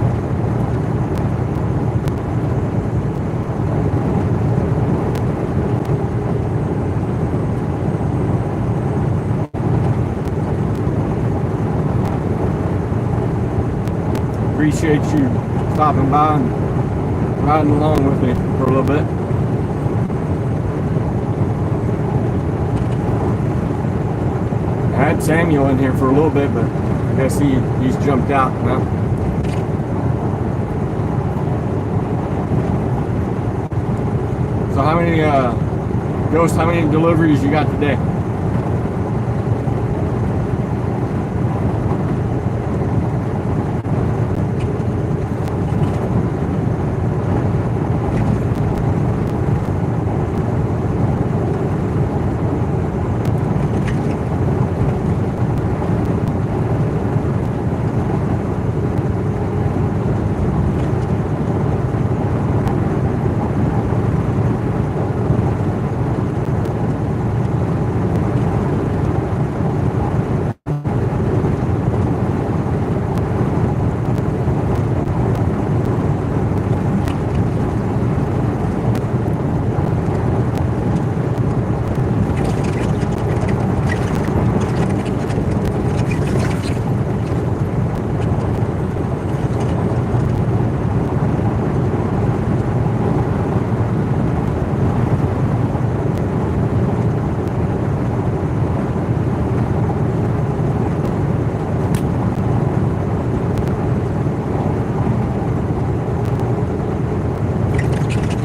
Appreciate you stopping by and riding along with me for a little bit. I had Samuel in here for a little bit, but I guess he's jumped out now. So how many Ghost, how many deliveries you got today?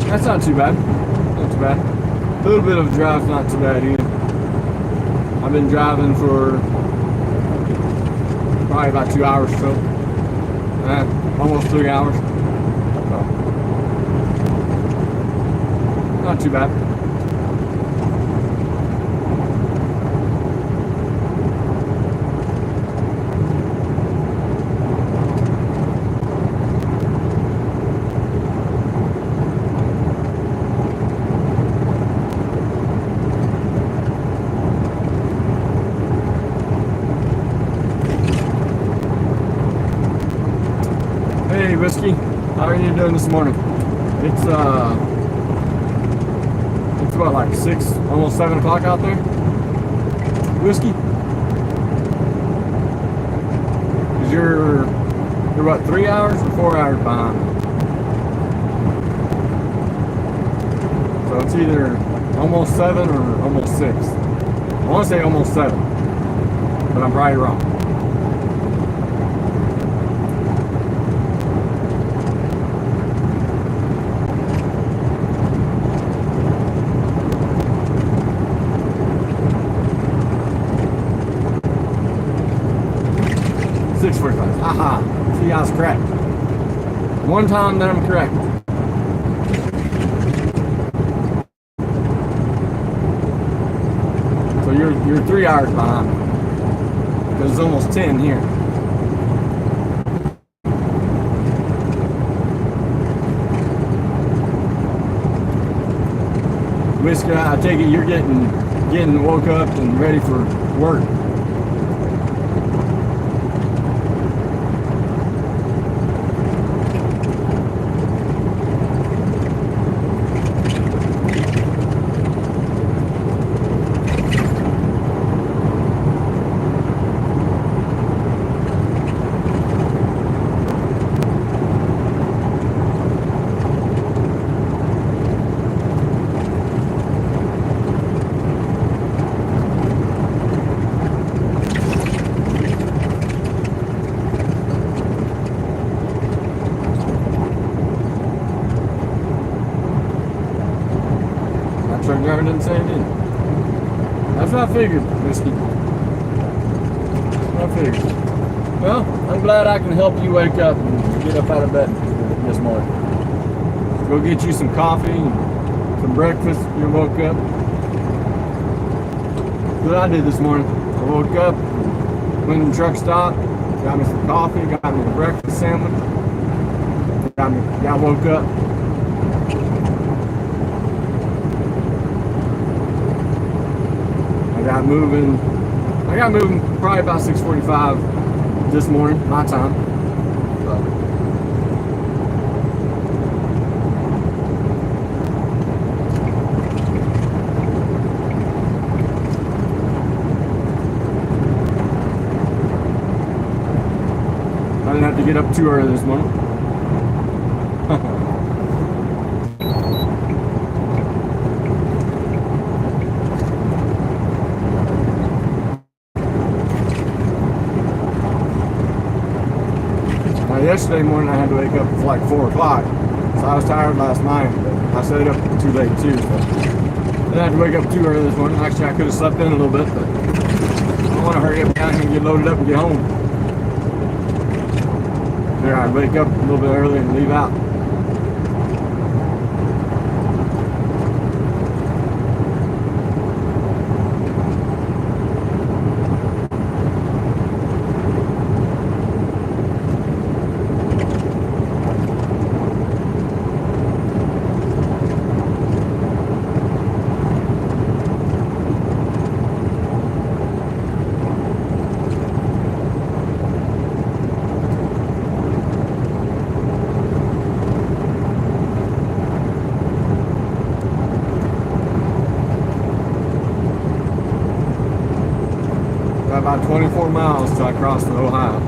That's not too bad. Not too bad. A little bit of a drive's not too bad either. I've been driving for probably about 2 hours or so. Almost 3 hours. So, not too bad. Hey, Whiskey, how are you doing this morning? It's what, like 6, almost 7 o'clock out there? Whiskey? Cause you're what, 3 hours or 4 hours behind? So it's either almost 7 or almost 6. I want to say almost 7, but I'm probably wrong. Haha, see, I was correct. One time that I'm correct. So you're 3 hours behind. Because it's almost 10 here. Whiskey, I take it you're getting woke up and ready for work. Truck driver didn't say it didn't. That's what I figured, Whiskey. That's what I figured. Well, I'm glad I can help you wake up and get up out of bed this morning. Go get you some coffee and some breakfast. You woke up. That's what I did this morning. I woke up, went to the truck stop, got me some coffee, got me a breakfast sandwich, got woke up. I got moving probably about 6:45 this morning, my time. I didn't have to get up too early this morning. Yesterday morning I had to wake up at like 4 o'clock, so So I was tired last night, but I stayed up too late too. So I had to wake up too early this morning. Actually, I could have slept in a little bit, but I want to hurry up down here and get loaded up and get home. There, I'd wake up a little bit early and leave out. About 24 miles till I cross the Ohio.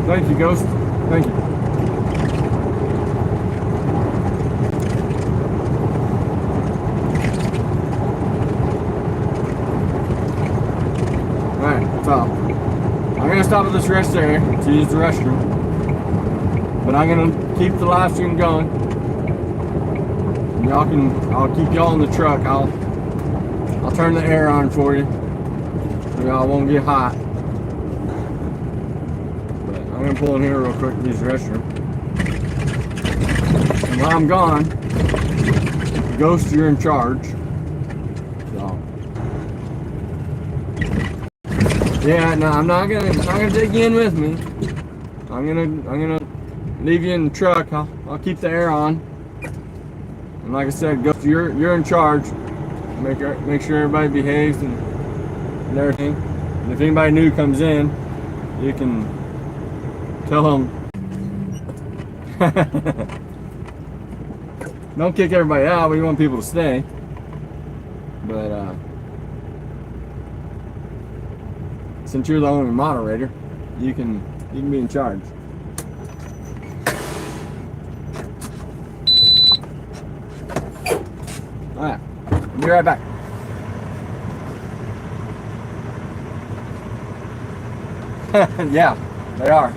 Thank you, Ghost. Thank you. Alright, so I'm gonna stop at this rest area to use the restroom. But I'm gonna keep the live stream going. I'll keep y'all in the truck. I'll turn the air on for you. So y'all won't get hot. I'm gonna pull in here real quick and use the restroom. And while I'm gone, Ghost, you're in charge. So yeah, no, I'm not gonna take you in with me. I'm gonna leave you in the truck. I'll keep the air on. And like I said, Ghost, you're in charge. Make sure everybody behaves and everything. And if anybody new comes in, you can tell them. Don't kick everybody out. We want people to stay. But since you're the only moderator, you can be in charge. All right, I'll be right back. Yeah, they are.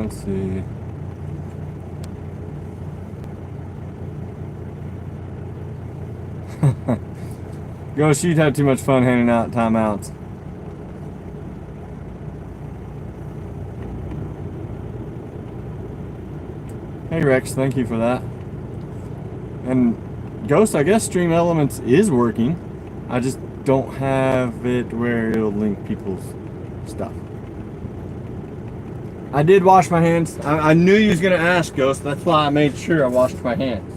Let's see. Ghost, you'd had too much fun handing out timeouts. Hey Rex, thank you for that. And Ghost, I guess Stream Elements is working. I just don't have it where it'll link people's stuff. I did wash my hands. I knew you was gonna ask, Ghost. That's why I made sure I washed my hands.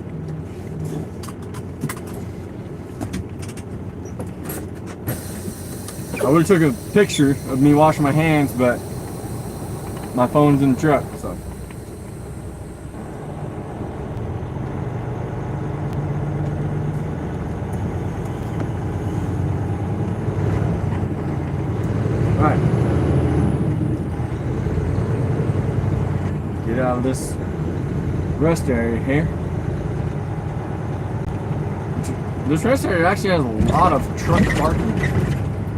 I would have took a picture of me washing my hands, but my phone's in the truck, so. Alright. Get out of this rest area here. This rest area actually has a lot of truck parking.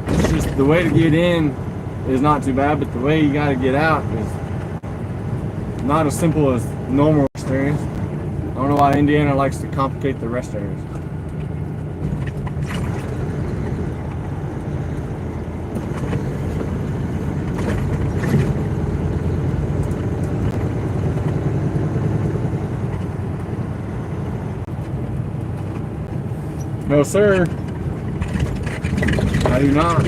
It's just the way to get in is not too bad, but the way you gotta get out is not as simple as normal rest areas. I don't know why Indiana likes to complicate the rest areas. No, sir. I do not.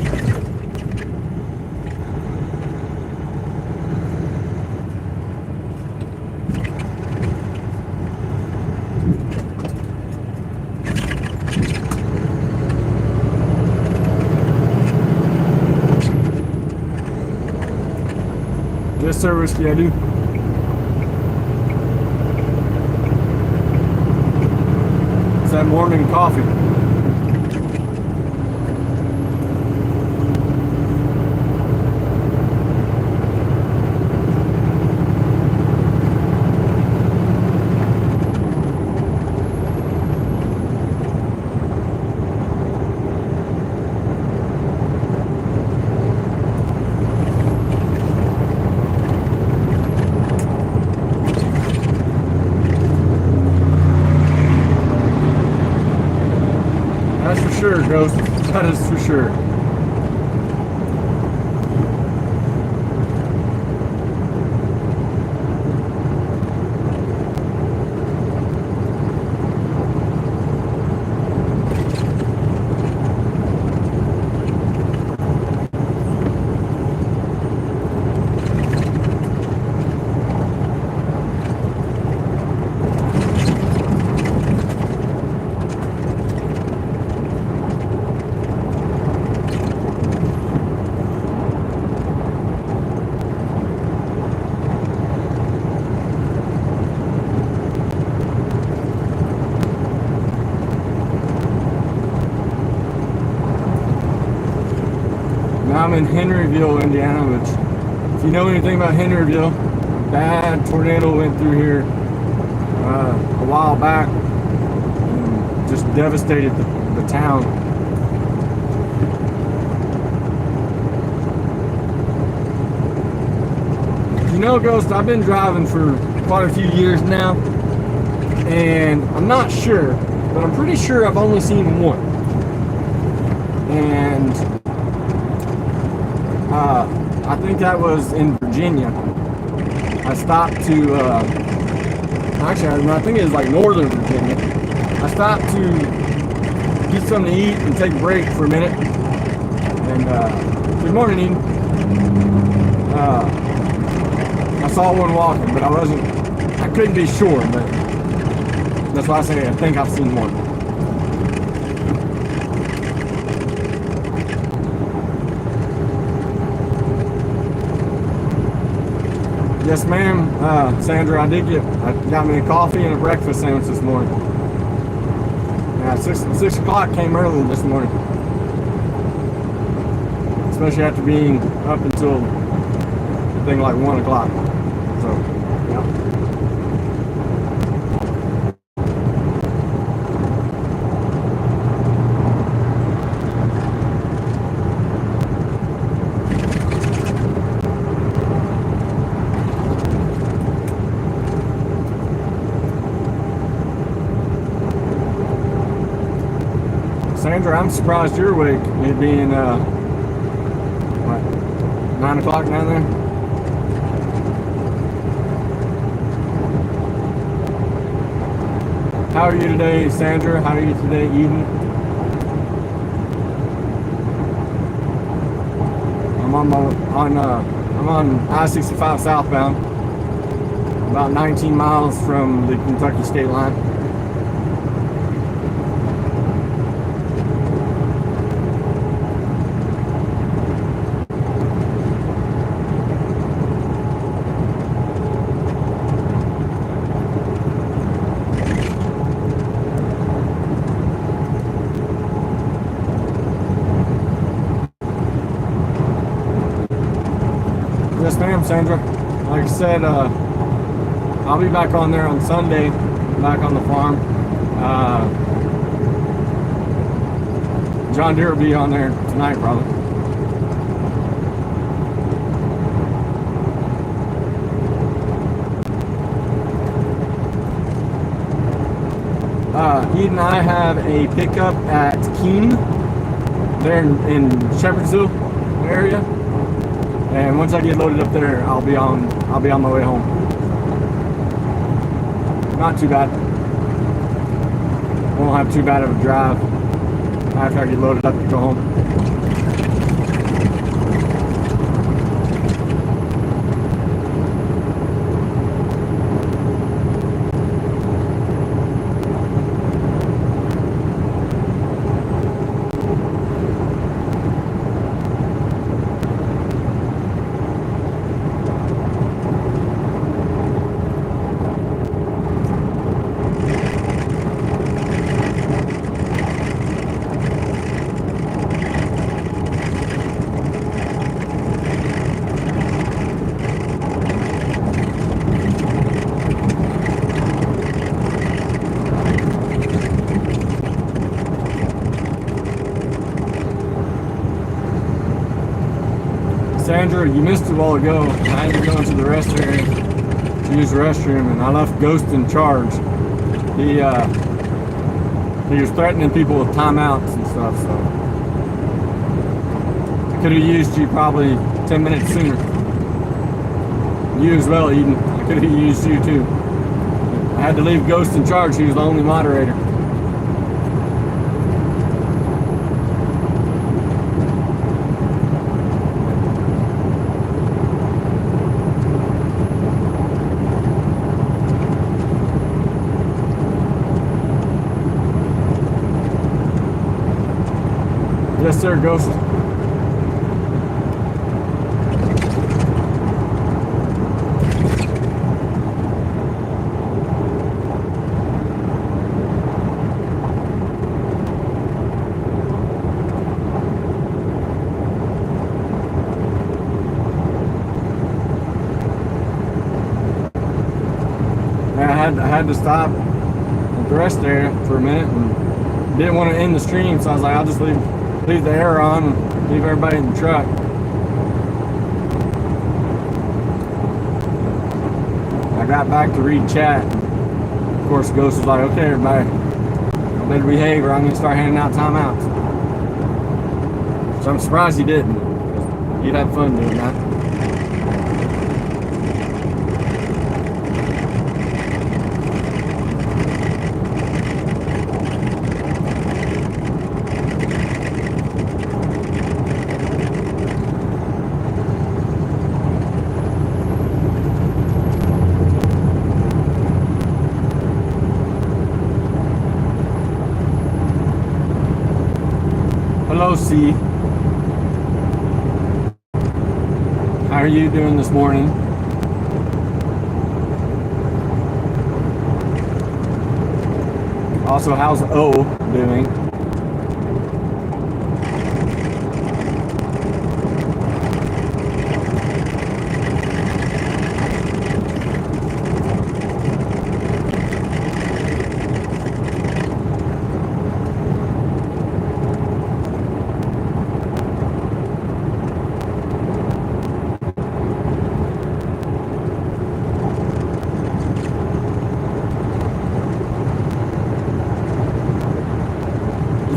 Yes, sir, Whiskey, I do. It's that morning coffee. That's for sure, Ghost. That is for sure. Now I'm in Henryville, Indiana, which, if you know anything about Henryville, a bad tornado went through here a while back and just devastated the town. You know, Ghost, I've been driving for quite a few years now, and I'm not sure, but I'm pretty sure I've only seen one. And I think that was in Virginia. I stopped to, actually, I think it was like Northern Virginia. I stopped to get something to eat and take a break for a minute. And, good morning, Eden. I saw one walking, but I couldn't be sure, but that's why I say I think I've seen one. Yes, ma'am. Sandra, I got me a coffee and a breakfast sandwich this morning. Yeah, 6 o'clock came early this morning. Especially after being up until, I think, like 1 o'clock. So, yeah. Sandra, I'm surprised you're awake. It being, what, 9 o'clock down there? How are you today, Sandra? How are you today, Eden? I'm on I-65 southbound, about 19 miles from the Kentucky state line. Yes, ma'am, Sandra. Like I said, I'll be back on there on Sunday, back on the farm. John Deere will be on there tonight, probably. Eden, I have a pickup at Keene, there in Shepherdsville area. And once I get loaded up there, I'll be on my way home. Not too bad. Won't have too bad of a drive after I get loaded up to go home. Sandra, you missed it a while ago. I had to go into the restroom to use the restroom, and I left Ghost in charge. He was threatening people with timeouts and stuff, so I could have used you probably 10 minutes sooner. You as well, Eden. I could have used you too. I had to leave Ghost in charge. He was the only moderator. Yes, sir, Ghost. I had to stop at the rest area for a minute and didn't want to end the stream, so I was like, I'll just leave the air on and leave everybody in the truck. I got back to read chat. Of course, Ghost was like, okay, everybody, I better behave or I'm going to start handing out timeouts. So I'm surprised he didn't. He'd have fun doing that. Hello, C. How are you doing this morning? Also, how's O doing?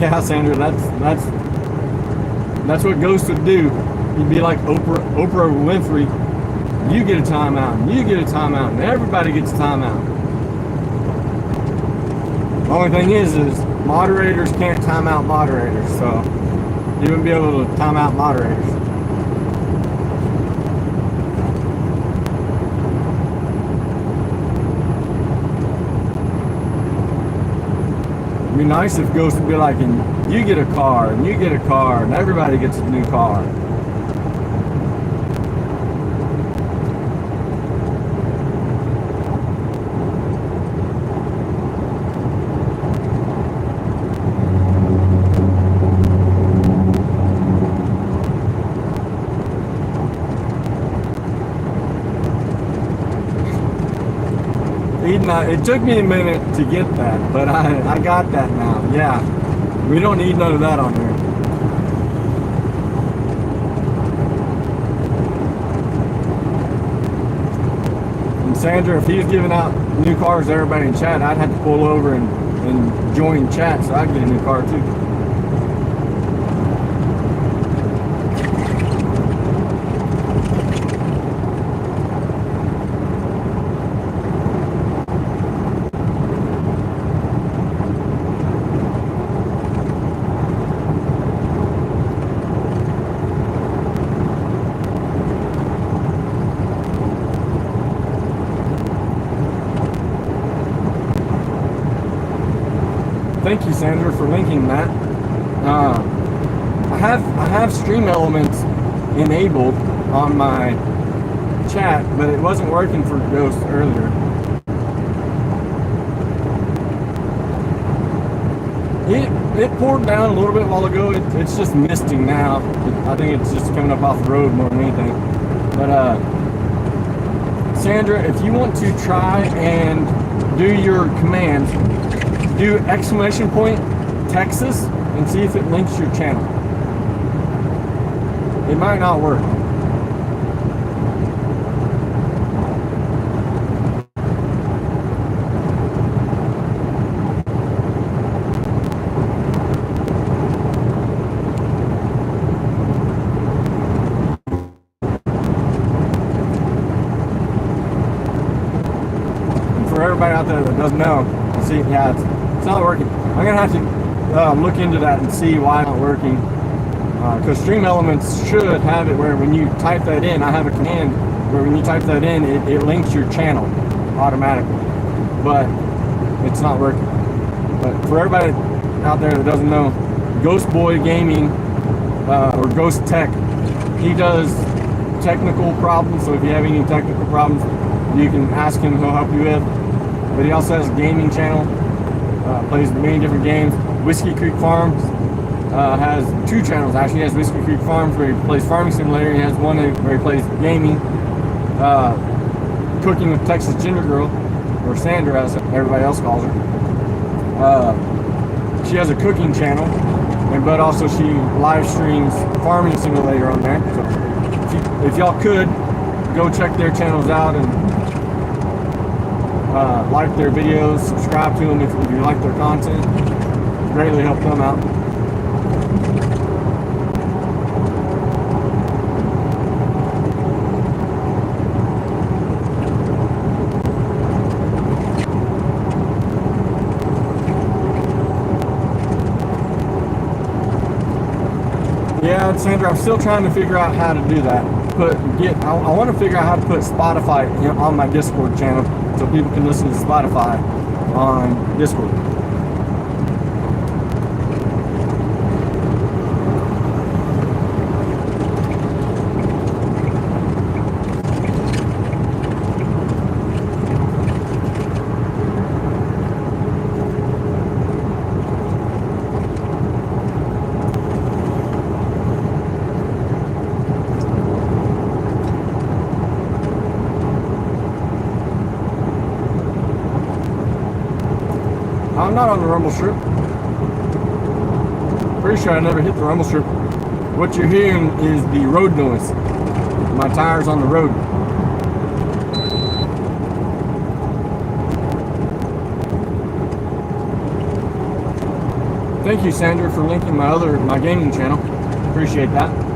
Yeah, Sandra, that's what Ghost would do. He'd be like Oprah Winfrey. You get a timeout, and you get a timeout, and everybody gets a timeout. The only thing is moderators can't time out moderators, so you wouldn't be able to time out moderators. It'd be nice if Ghost would be like, and you get a car, and you get a car, and everybody gets a new car. It took me a minute to get that, but I got that now. Yeah, we don't need none of that on here. And Sandra, if he's giving out new cars to everybody in chat, I'd have to pull over and join chat so I can get a new car too. Thank you, Sandra, for linking that. I have Stream Elements enabled on my chat, but it wasn't working for Ghost earlier. It poured down a little bit a while ago. It's just misting now. I think it's just coming up off the road more than anything. But Sandra, if you want to try and do your command, do ! Texas and see if it links your channel. It might not work. And for everybody out there that doesn't know, see, yeah, it's not working. I'm gonna have to look into that and see why it's not working. Because Stream Elements should have it where when you type that in, I have a command where when you type that in, it links your channel automatically. But it's not working. But for everybody out there that doesn't know, Ghost Boy Gaming or Ghost Tech, he does technical problems. So if you have any technical problems, you can ask him. He'll help you with. But he also has a gaming channel. Plays many different games. Whiskey Creek Farms has 2 channels actually. He has Whiskey Creek Farms where he plays Farming Simulator. He has one where he plays gaming, Cooking with Texas Ginger Girl, or Sandra as everybody else calls her. She has a cooking channel, but also she live streams Farming Simulator on there. So if y'all could go check their channels out and like their videos, subscribe to them if you like their content. Greatly help them out. Yeah, Sandra, I'm still trying to figure out how to do that. I want to figure out how to put Spotify on my Discord channel so people can listen to Spotify on Discord. I'm not on the rumble strip. Pretty sure I never hit the rumble strip. What you're hearing is the road noise. My tires on the road. Thank you, Sandra, for linking my gaming channel. Appreciate that.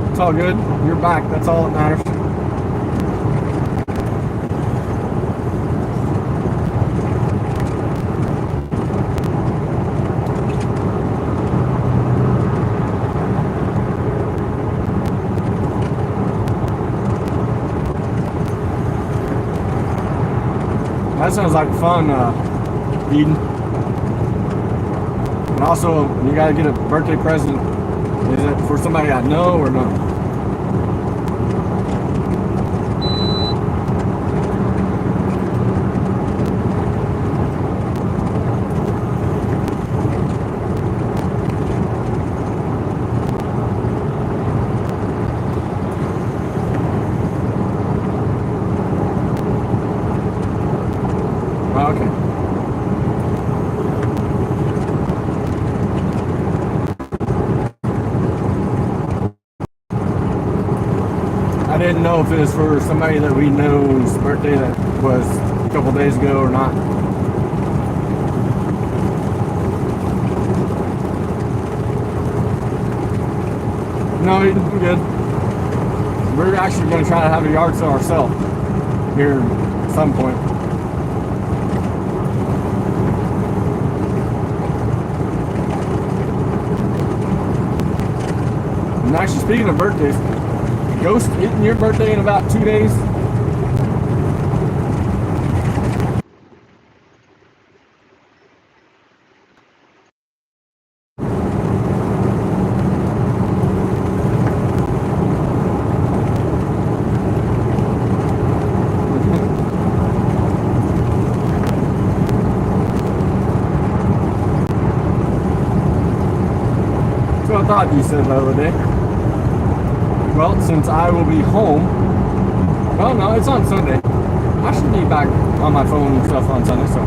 It's all good. You're back. That's all that matters. That sounds like fun, Eden. And also, you gotta get a birthday present. Is it for somebody I know or no? Oh, okay. I didn't know if it was for somebody that we know's birthday that was a couple days ago or not. No, we're good. We're actually going to try to have a yard sale ourselves here at some point. And actually, speaking of birthdays, Ghost, isn't your birthday in about 2 days? That's what I thought you said the other day. Well, since I will be home, well, no, it's on Sunday. I should be back on my phone and stuff on Sunday, so.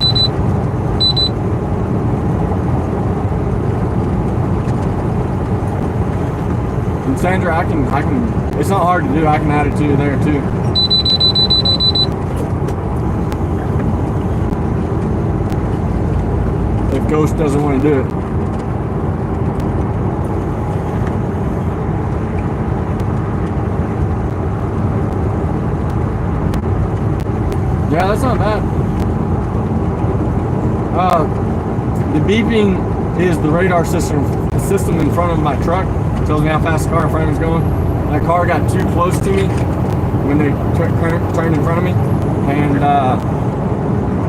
And Sandra, I can, it's not hard to do. I can add it to you there too. If Ghost doesn't want to do it. Yeah, that's not bad. The beeping is the radar system in front of my truck. It tells me how fast the car in front of me is going. That car got too close to me when they turned in front of me, and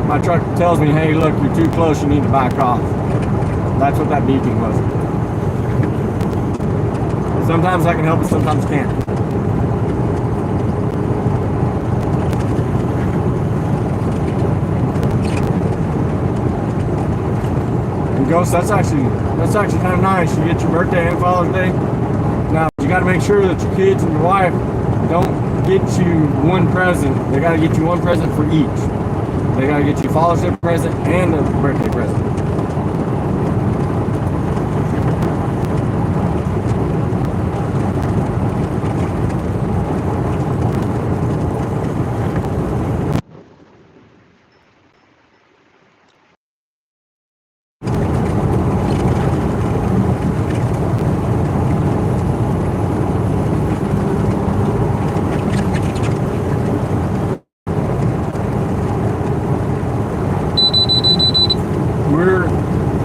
my truck tells me, "Hey, look, you're too close. You need to back off." That's what that beeping was. Sometimes I can help it, sometimes can't. Ghost, that's actually kind of nice. You get your birthday and Father's Day. Now you got to make sure that your kids and your wife don't get you one present. They got to get you one present for each. They got to get you a Father's Day present and a birthday present.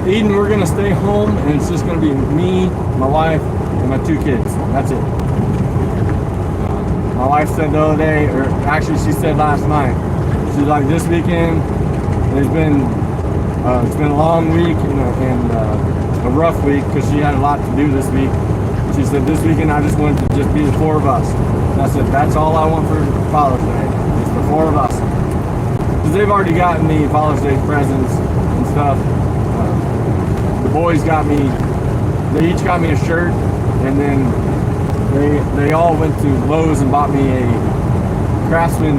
Eden, we're gonna stay home, and it's just gonna be me, my wife, and my 2 kids. That's it. My wife said the other day, or actually she said last night, she's like, this weekend it's been a long week and a rough week because she had a lot to do this week. She said this weekend I just wanted to just be the 4 of us. And I said that's all I want for Father's Day. It's the 4 of us. Because they've already gotten me Father's Day presents and stuff. boys got me, they each got me a shirt, and then they all went to Lowe's and bought me a Craftsman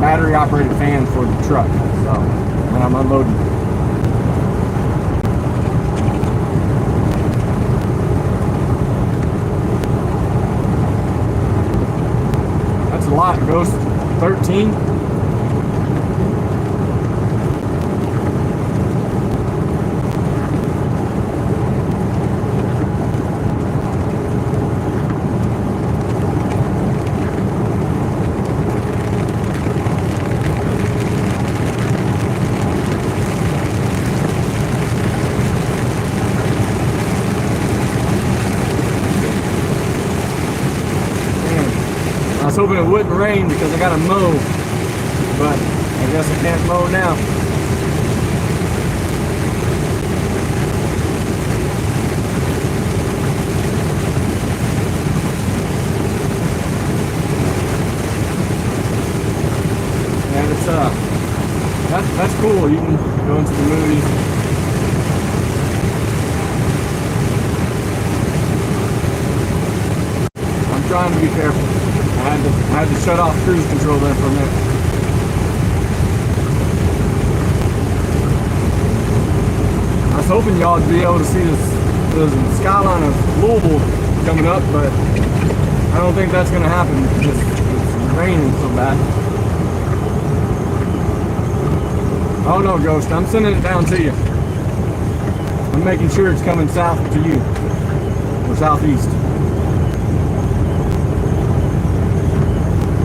battery operated fan for the truck. So, and I'm unloading. That's a lot, Ghost. 13. I was hoping it wouldn't rain because I gotta mow, but I guess I can't mow now. And it's that's cool. You can go into the movies. I'm trying to be careful. I had to shut off cruise control there for a minute. I was hoping y'all would be able to see the skyline of Louisville coming up, but I don't think that's going to happen because it's raining so bad. Oh no, Ghost, I'm sending it down to you. I'm making sure it's coming south to you, or southeast.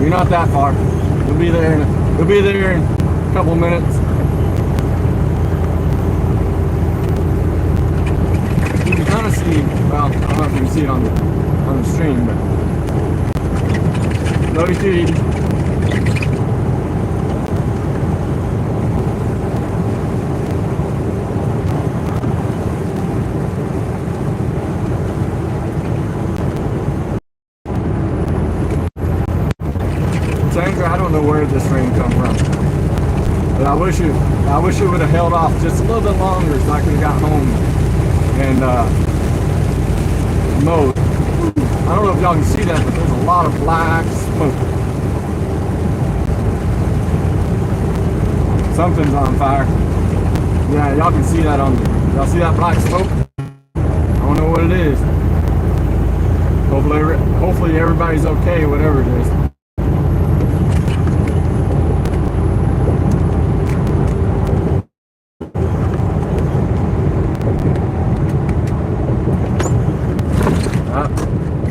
You're not that far. You'll be there in a couple of minutes. You can kind of see, well, I don't know if you can see it on the stream, but Loadie Duty. Sandra, I don't know where this rain come from, but I wish it would have held off just a little bit longer so I could have got home and mowed. I don't know if y'all can see that, but there's a lot of black smoke. Something's on fire. Yeah, y'all can see that y'all see that black smoke? I don't know what it is. Hopefully everybody's okay, whatever it is.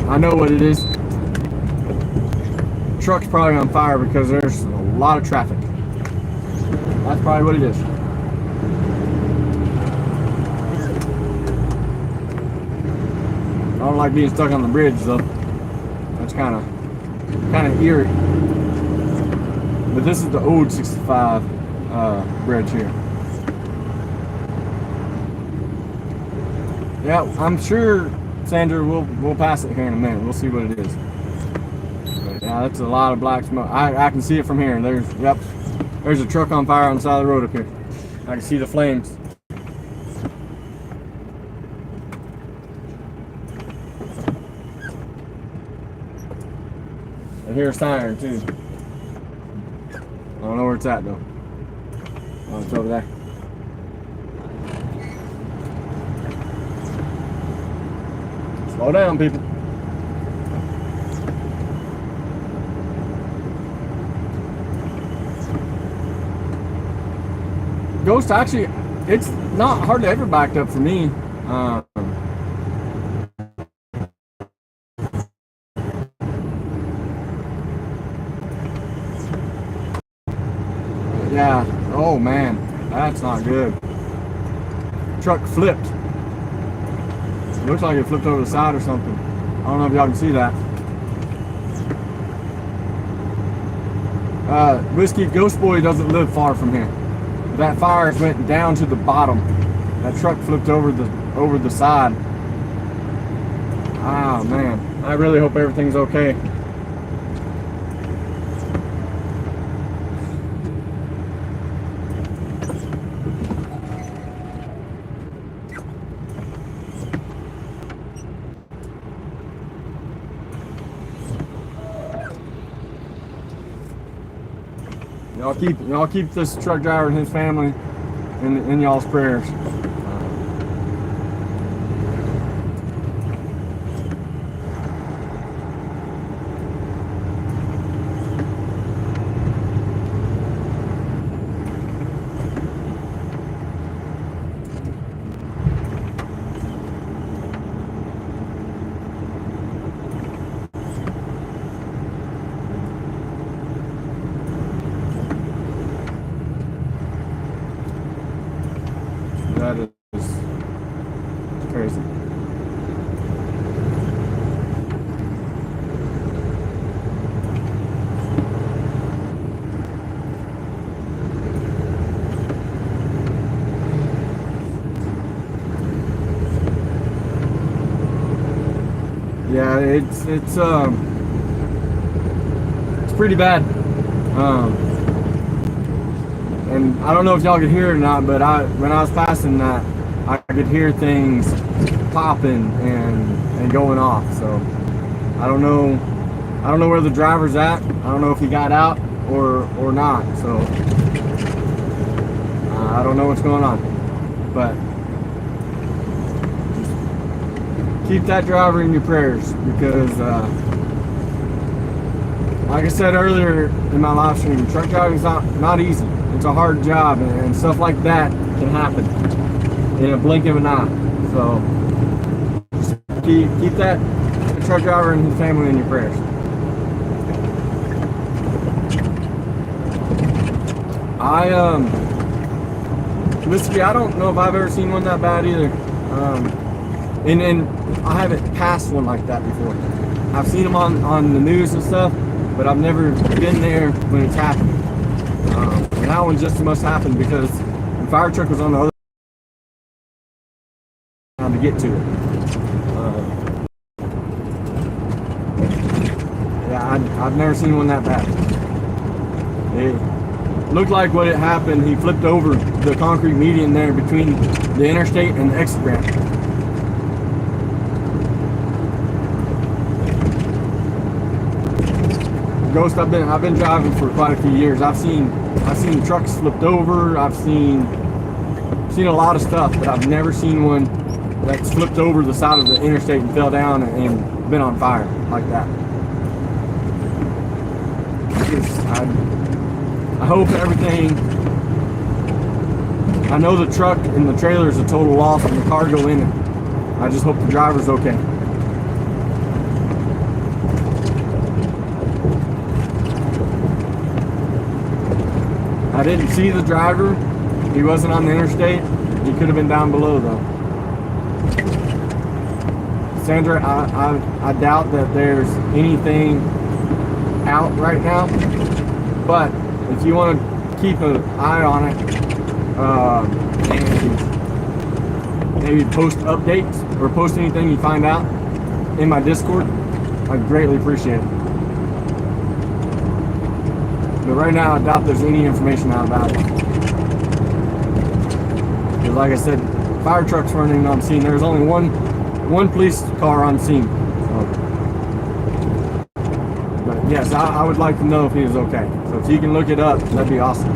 I know what it is. The truck's probably on fire because there's a lot of traffic. That's probably what it is. I don't like being stuck on the bridge though. That's kind of eerie. But this is the old 65 bridge here. Yeah, I'm sure, Sandra, we'll pass it here in a minute. We'll see what it is. But yeah, that's a lot of black smoke. I can see it from here. There's a truck on fire on the side of the road up here. I can see the flames. I hear a siren too. I don't know where it's at though. Oh, it's over there. Slow down, people. Ghost, actually, it's not hardly ever backed up for me. Yeah. Oh man, that's not good. Truck flipped. It looks like it flipped over the side or something. I don't know if y'all can see that. Whiskey Ghost Boy doesn't live far from here. That fire went down to the bottom. That truck flipped over the side. Ah man, I really hope everything's okay. y'all keep this truck driver and his family in y'all's prayers. That is crazy. Yeah, it's pretty bad. And I don't know if y'all could hear it or not, but when I was passing that, I could hear things popping and going off. So I don't know where the driver's at. I don't know if he got out or not. So I don't know what's going on, but just keep that driver in your prayers, because like I said earlier in my live stream, truck driving is not easy. It's a hard job, and stuff like that can happen in a blink of an eye. So just keep that truck driver and his family in your prayers. Mississippi, I don't know if I've ever seen one that bad either. And I haven't passed one like that before. I've seen them on the news and stuff, but I've never been there when it's happened. And that one just must happen because the fire truck was on the other side to get to it. Yeah, I've never seen one that bad. It looked like what had happened, he flipped over the concrete median there between the interstate and the exit ramp. Ghost, I've been driving for quite a few years. I've seen trucks flipped over. I've seen a lot of stuff, but I've never seen one that's flipped over the side of the interstate and fell down and been on fire like that. I hope everything. I know the truck and the trailer is a total loss and the cargo in it. I just hope the driver's okay. I didn't see the driver. He wasn't on the interstate. He could have been down below though. Sandra, I doubt that there's anything out right now, but if you want to keep an eye on it and maybe post updates or post anything you find out in my Discord, I'd greatly appreciate it. But right now, I doubt there's any information out about it. Because like I said, fire trucks running on scene. There's only one police car on scene. So. But yes, I would like to know if he is okay. So if you can look it up, that'd be awesome.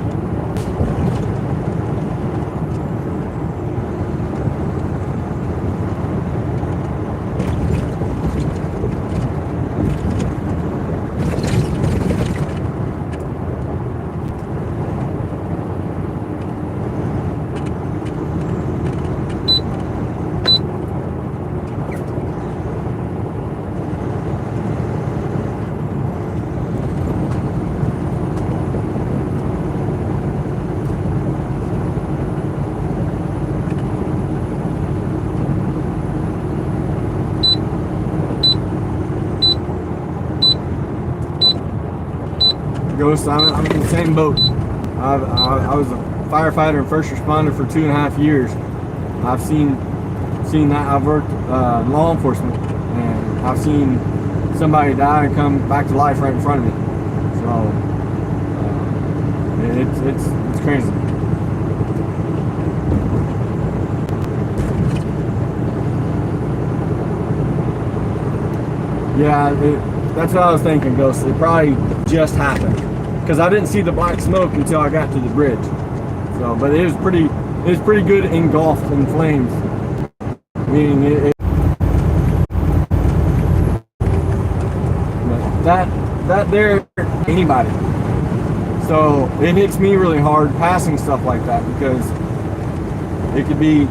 Ghost, I'm in the same boat. I was a firefighter and first responder for 2.5 years. I've seen that. I've worked in law enforcement, and I've seen somebody die and come back to life right in front of me. So it's crazy. Yeah, that's what I was thinking, Ghost. It probably just happened. because I didn't see the black smoke until I got to the bridge. So, but it was pretty good engulfed in flames. Meaning that there anybody. So it hits me really hard passing stuff like that because it could be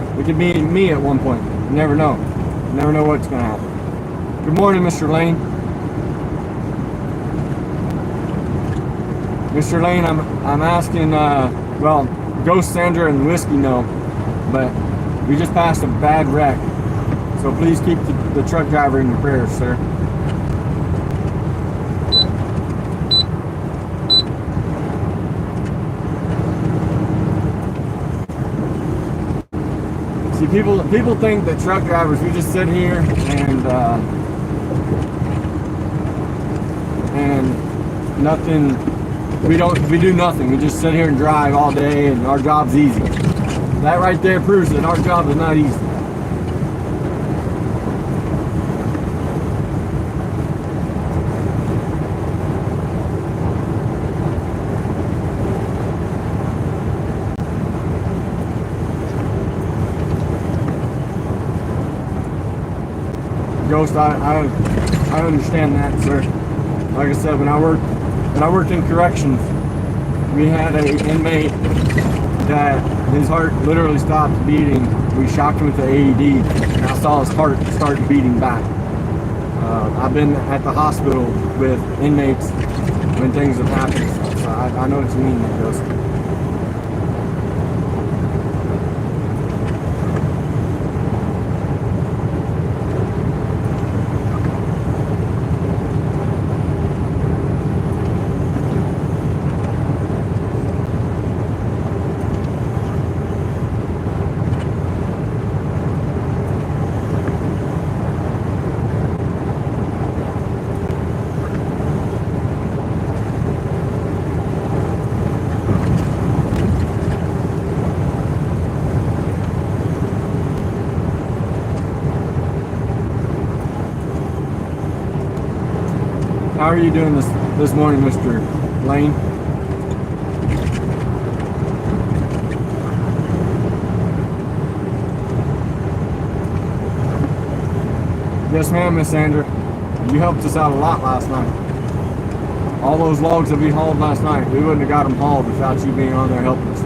me at one point. You never know. You never know what's gonna happen. Good morning, Mr. Lane. Mr. Lane, I'm asking. Well, Ghost Sandra and Whiskey know, but we just passed a bad wreck. So please keep the truck driver in your prayers, sir. See, people think that truck drivers, we just sit here and nothing. We do nothing. We just sit here and drive all day, and our job's easy. That right there proves that our job is not easy. Ghost, I understand that, sir. Like I said, when I worked in corrections, we had an inmate that his heart literally stopped beating. We shocked him with the AED, and I saw his heart start beating back. I've been at the hospital with inmates when things have happened, so I know what you mean, Ghost. How are you doing this morning, Mr. Lane? Yes, ma'am, Miss Sandra. You helped us out a lot last night. All those logs that we hauled last night, we wouldn't have got them hauled without you being on there helping us.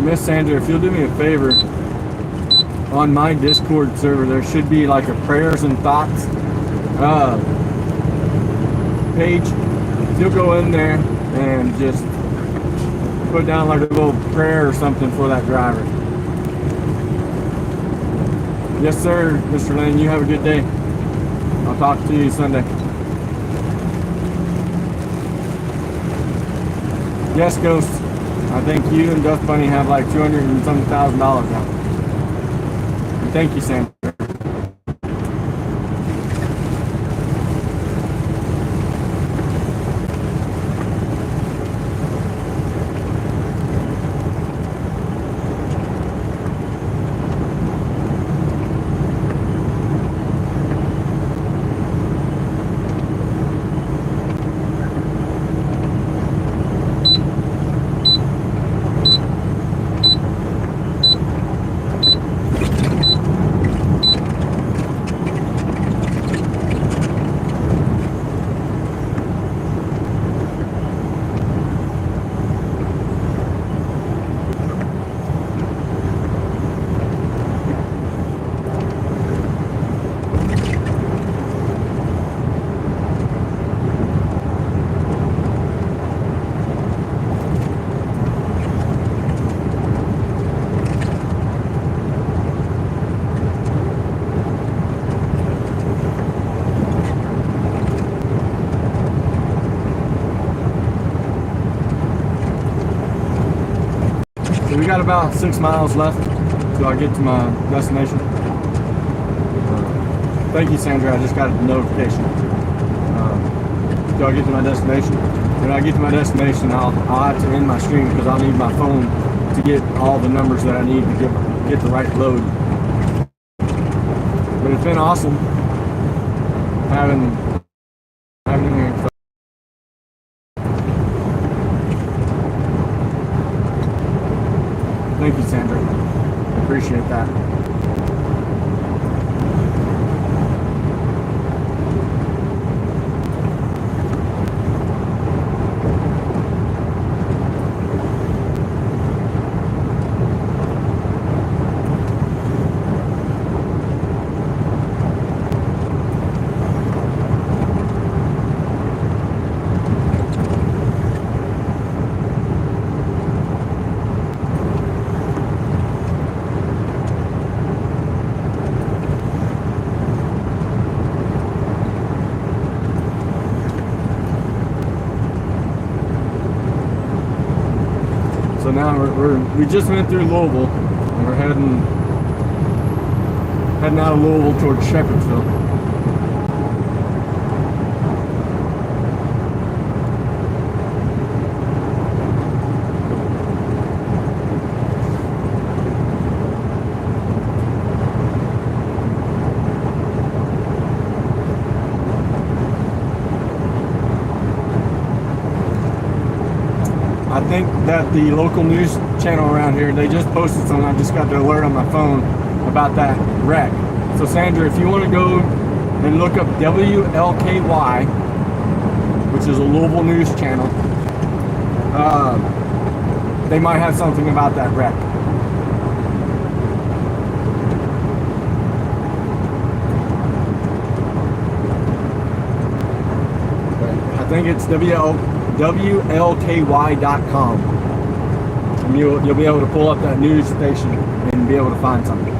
Miss Sandra, if you'll do me a favor, on my Discord server there should be like a prayers and thoughts page. If you'll go in there and just put down like a little prayer or something for that driver. Yes, sir, Mr. Lane, you have a good day. I'll talk to you Sunday. Yes, Ghost. I think you and Duff Bunny have like $200 and something thousand now. Thank you, Sam. about 6 miles left till I get to my destination. Thank you, Sandra. I just got a notification. Till I get to my destination. When I get to my destination, I'll have to end my stream because I'll need my phone to get all the numbers that I need to get the right load. But it's been awesome having you. Thank you, Sandra. I appreciate that. So now we just went through Louisville, and we're heading out of Louisville towards Shepherdsville. I think that the local news channel around here, they just posted something. I just got the alert on my phone about that wreck. So Sandra, if you want to go and look up WLKY, which is a Louisville news channel, they might have something about that wreck. I think it's WLKY.com, and you'll be able to pull up that news station and be able to find something.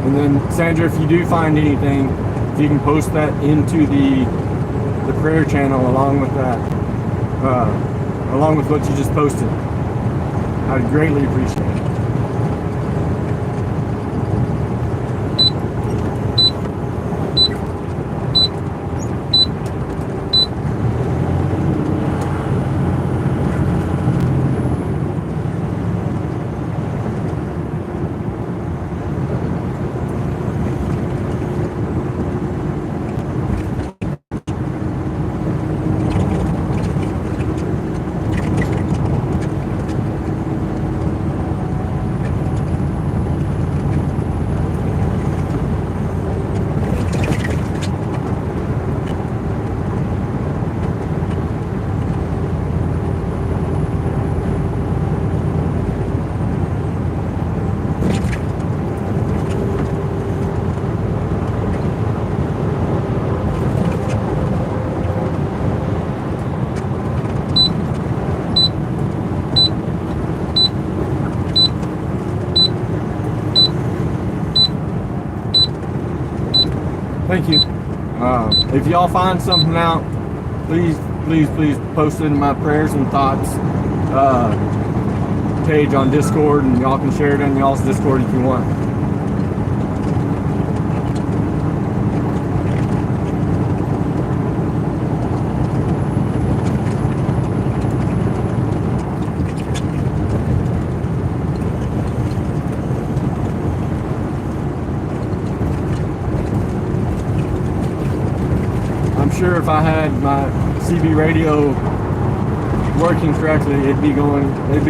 And then Sandra, if you do find anything, if you can post that into the prayer channel along with that, along with what you just posted, I would greatly appreciate it. Thank you. If y'all find something out, please post it in my prayers and thoughts page on Discord, and y'all can share it in y'all's Discord if you want. I'm sure if I had my CB radio working correctly, it'd be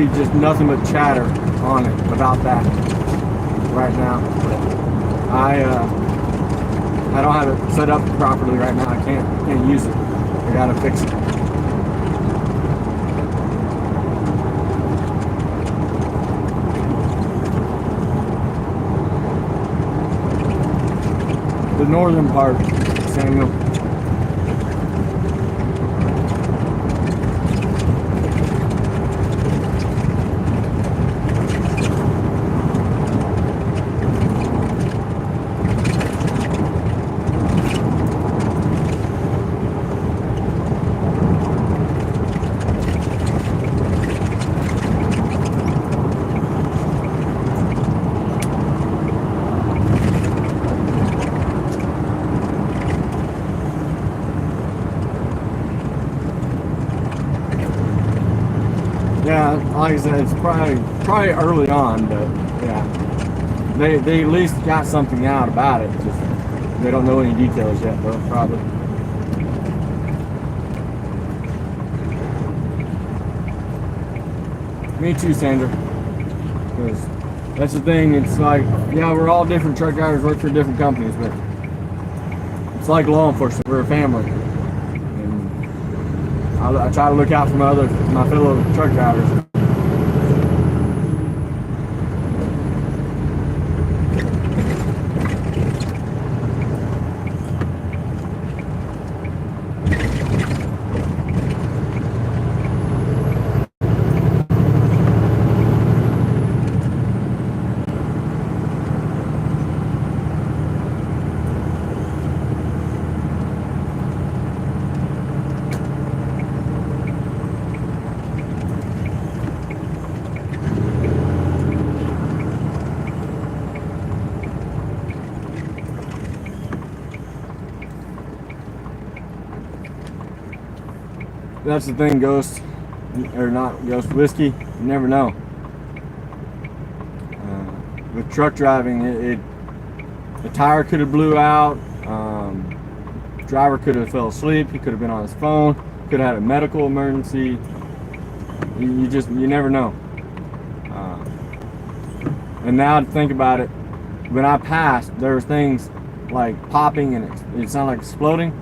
just nothing but chatter on it about that right now. But I don't have it set up properly right now. I can't use it. I gotta fix it. The northern part, Samuel. Yeah, like I said, it's probably early on, but yeah, they at least got something out about it. Just they don't know any details yet, though. Probably. Me too, Sandra. Because that's the thing. It's like, yeah, we're all different truck drivers, work for different companies, but it's like law enforcement. We're a family, and I try to look out for my fellow truck drivers. That's the thing, Ghost, or not Ghost, Whiskey. You never know. With truck driving, the tire could have blew out. Driver could have fell asleep. He could have been on his phone. Could have had a medical emergency. You never know. And now to think about it, when I passed, there was things like popping and it sounded like exploding.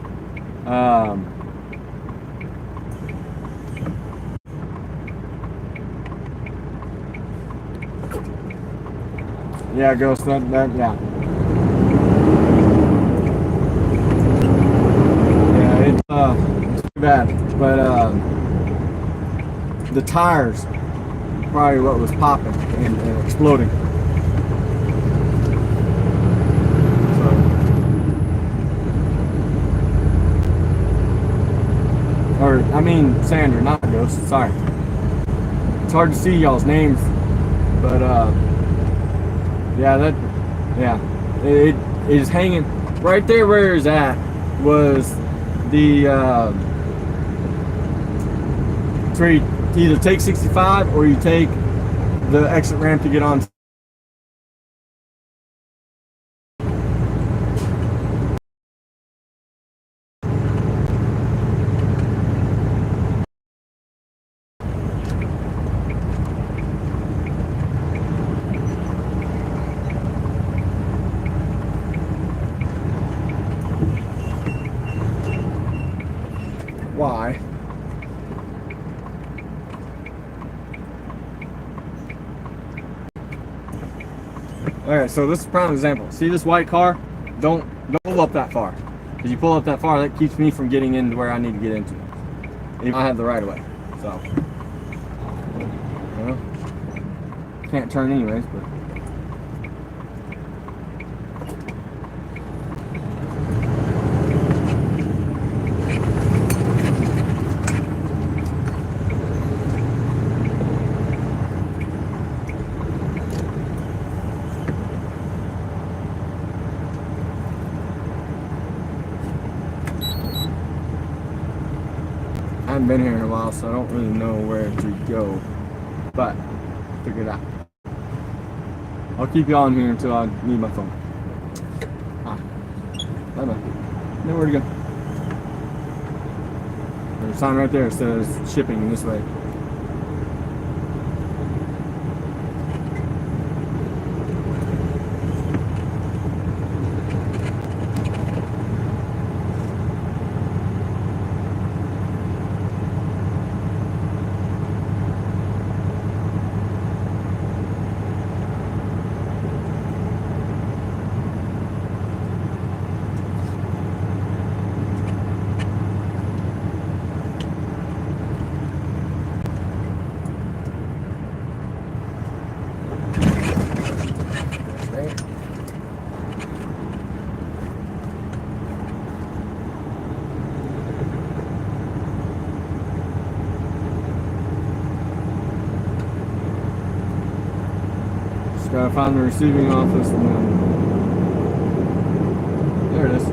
Yeah, Ghost, yeah. Yeah, it's too bad. But the tires probably what was popping and exploding. Or, I mean, Sandra, not Ghost, sorry. It's hard to see y'all's names, but yeah, it is hanging right there where it's at was the where you either take 65 or you take the exit ramp to get on. Why? Alright, so this is a prime example. See this white car? Don't pull up that far. Because you pull up that far, that keeps me from getting into where I need to get into. Even I have the right of way. So, you know, can't turn anyways, but. I haven't been here in a while, so I don't really know where to go, but figure it out. I'll keep you on here until I need my phone. Bye bye. Nowhere to go. There's a sign right there that says shipping this way. Gotta find the receiving office and then there it is.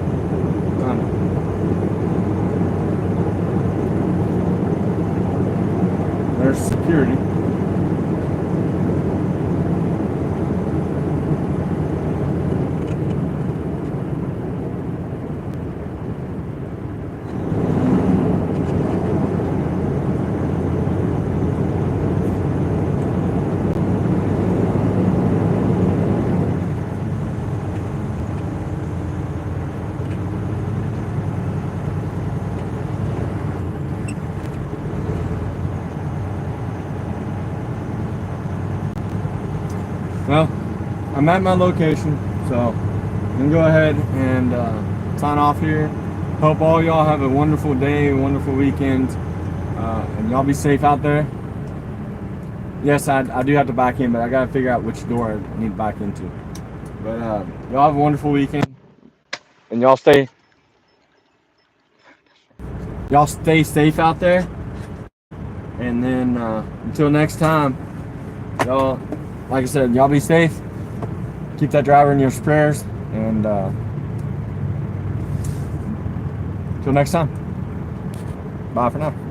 Found it. there's security. Well, I'm at my location, so I'm gonna go ahead and sign off here. Hope all y'all have a wonderful day, a wonderful weekend, and y'all be safe out there. Yes, I do have to back in, but I gotta figure out which door I need to back into. But y'all have a wonderful weekend, and y'all stay safe out there. And then until next time, y'all, like I said, y'all be safe. Keep that driver in your prayers, and until next time, bye for now.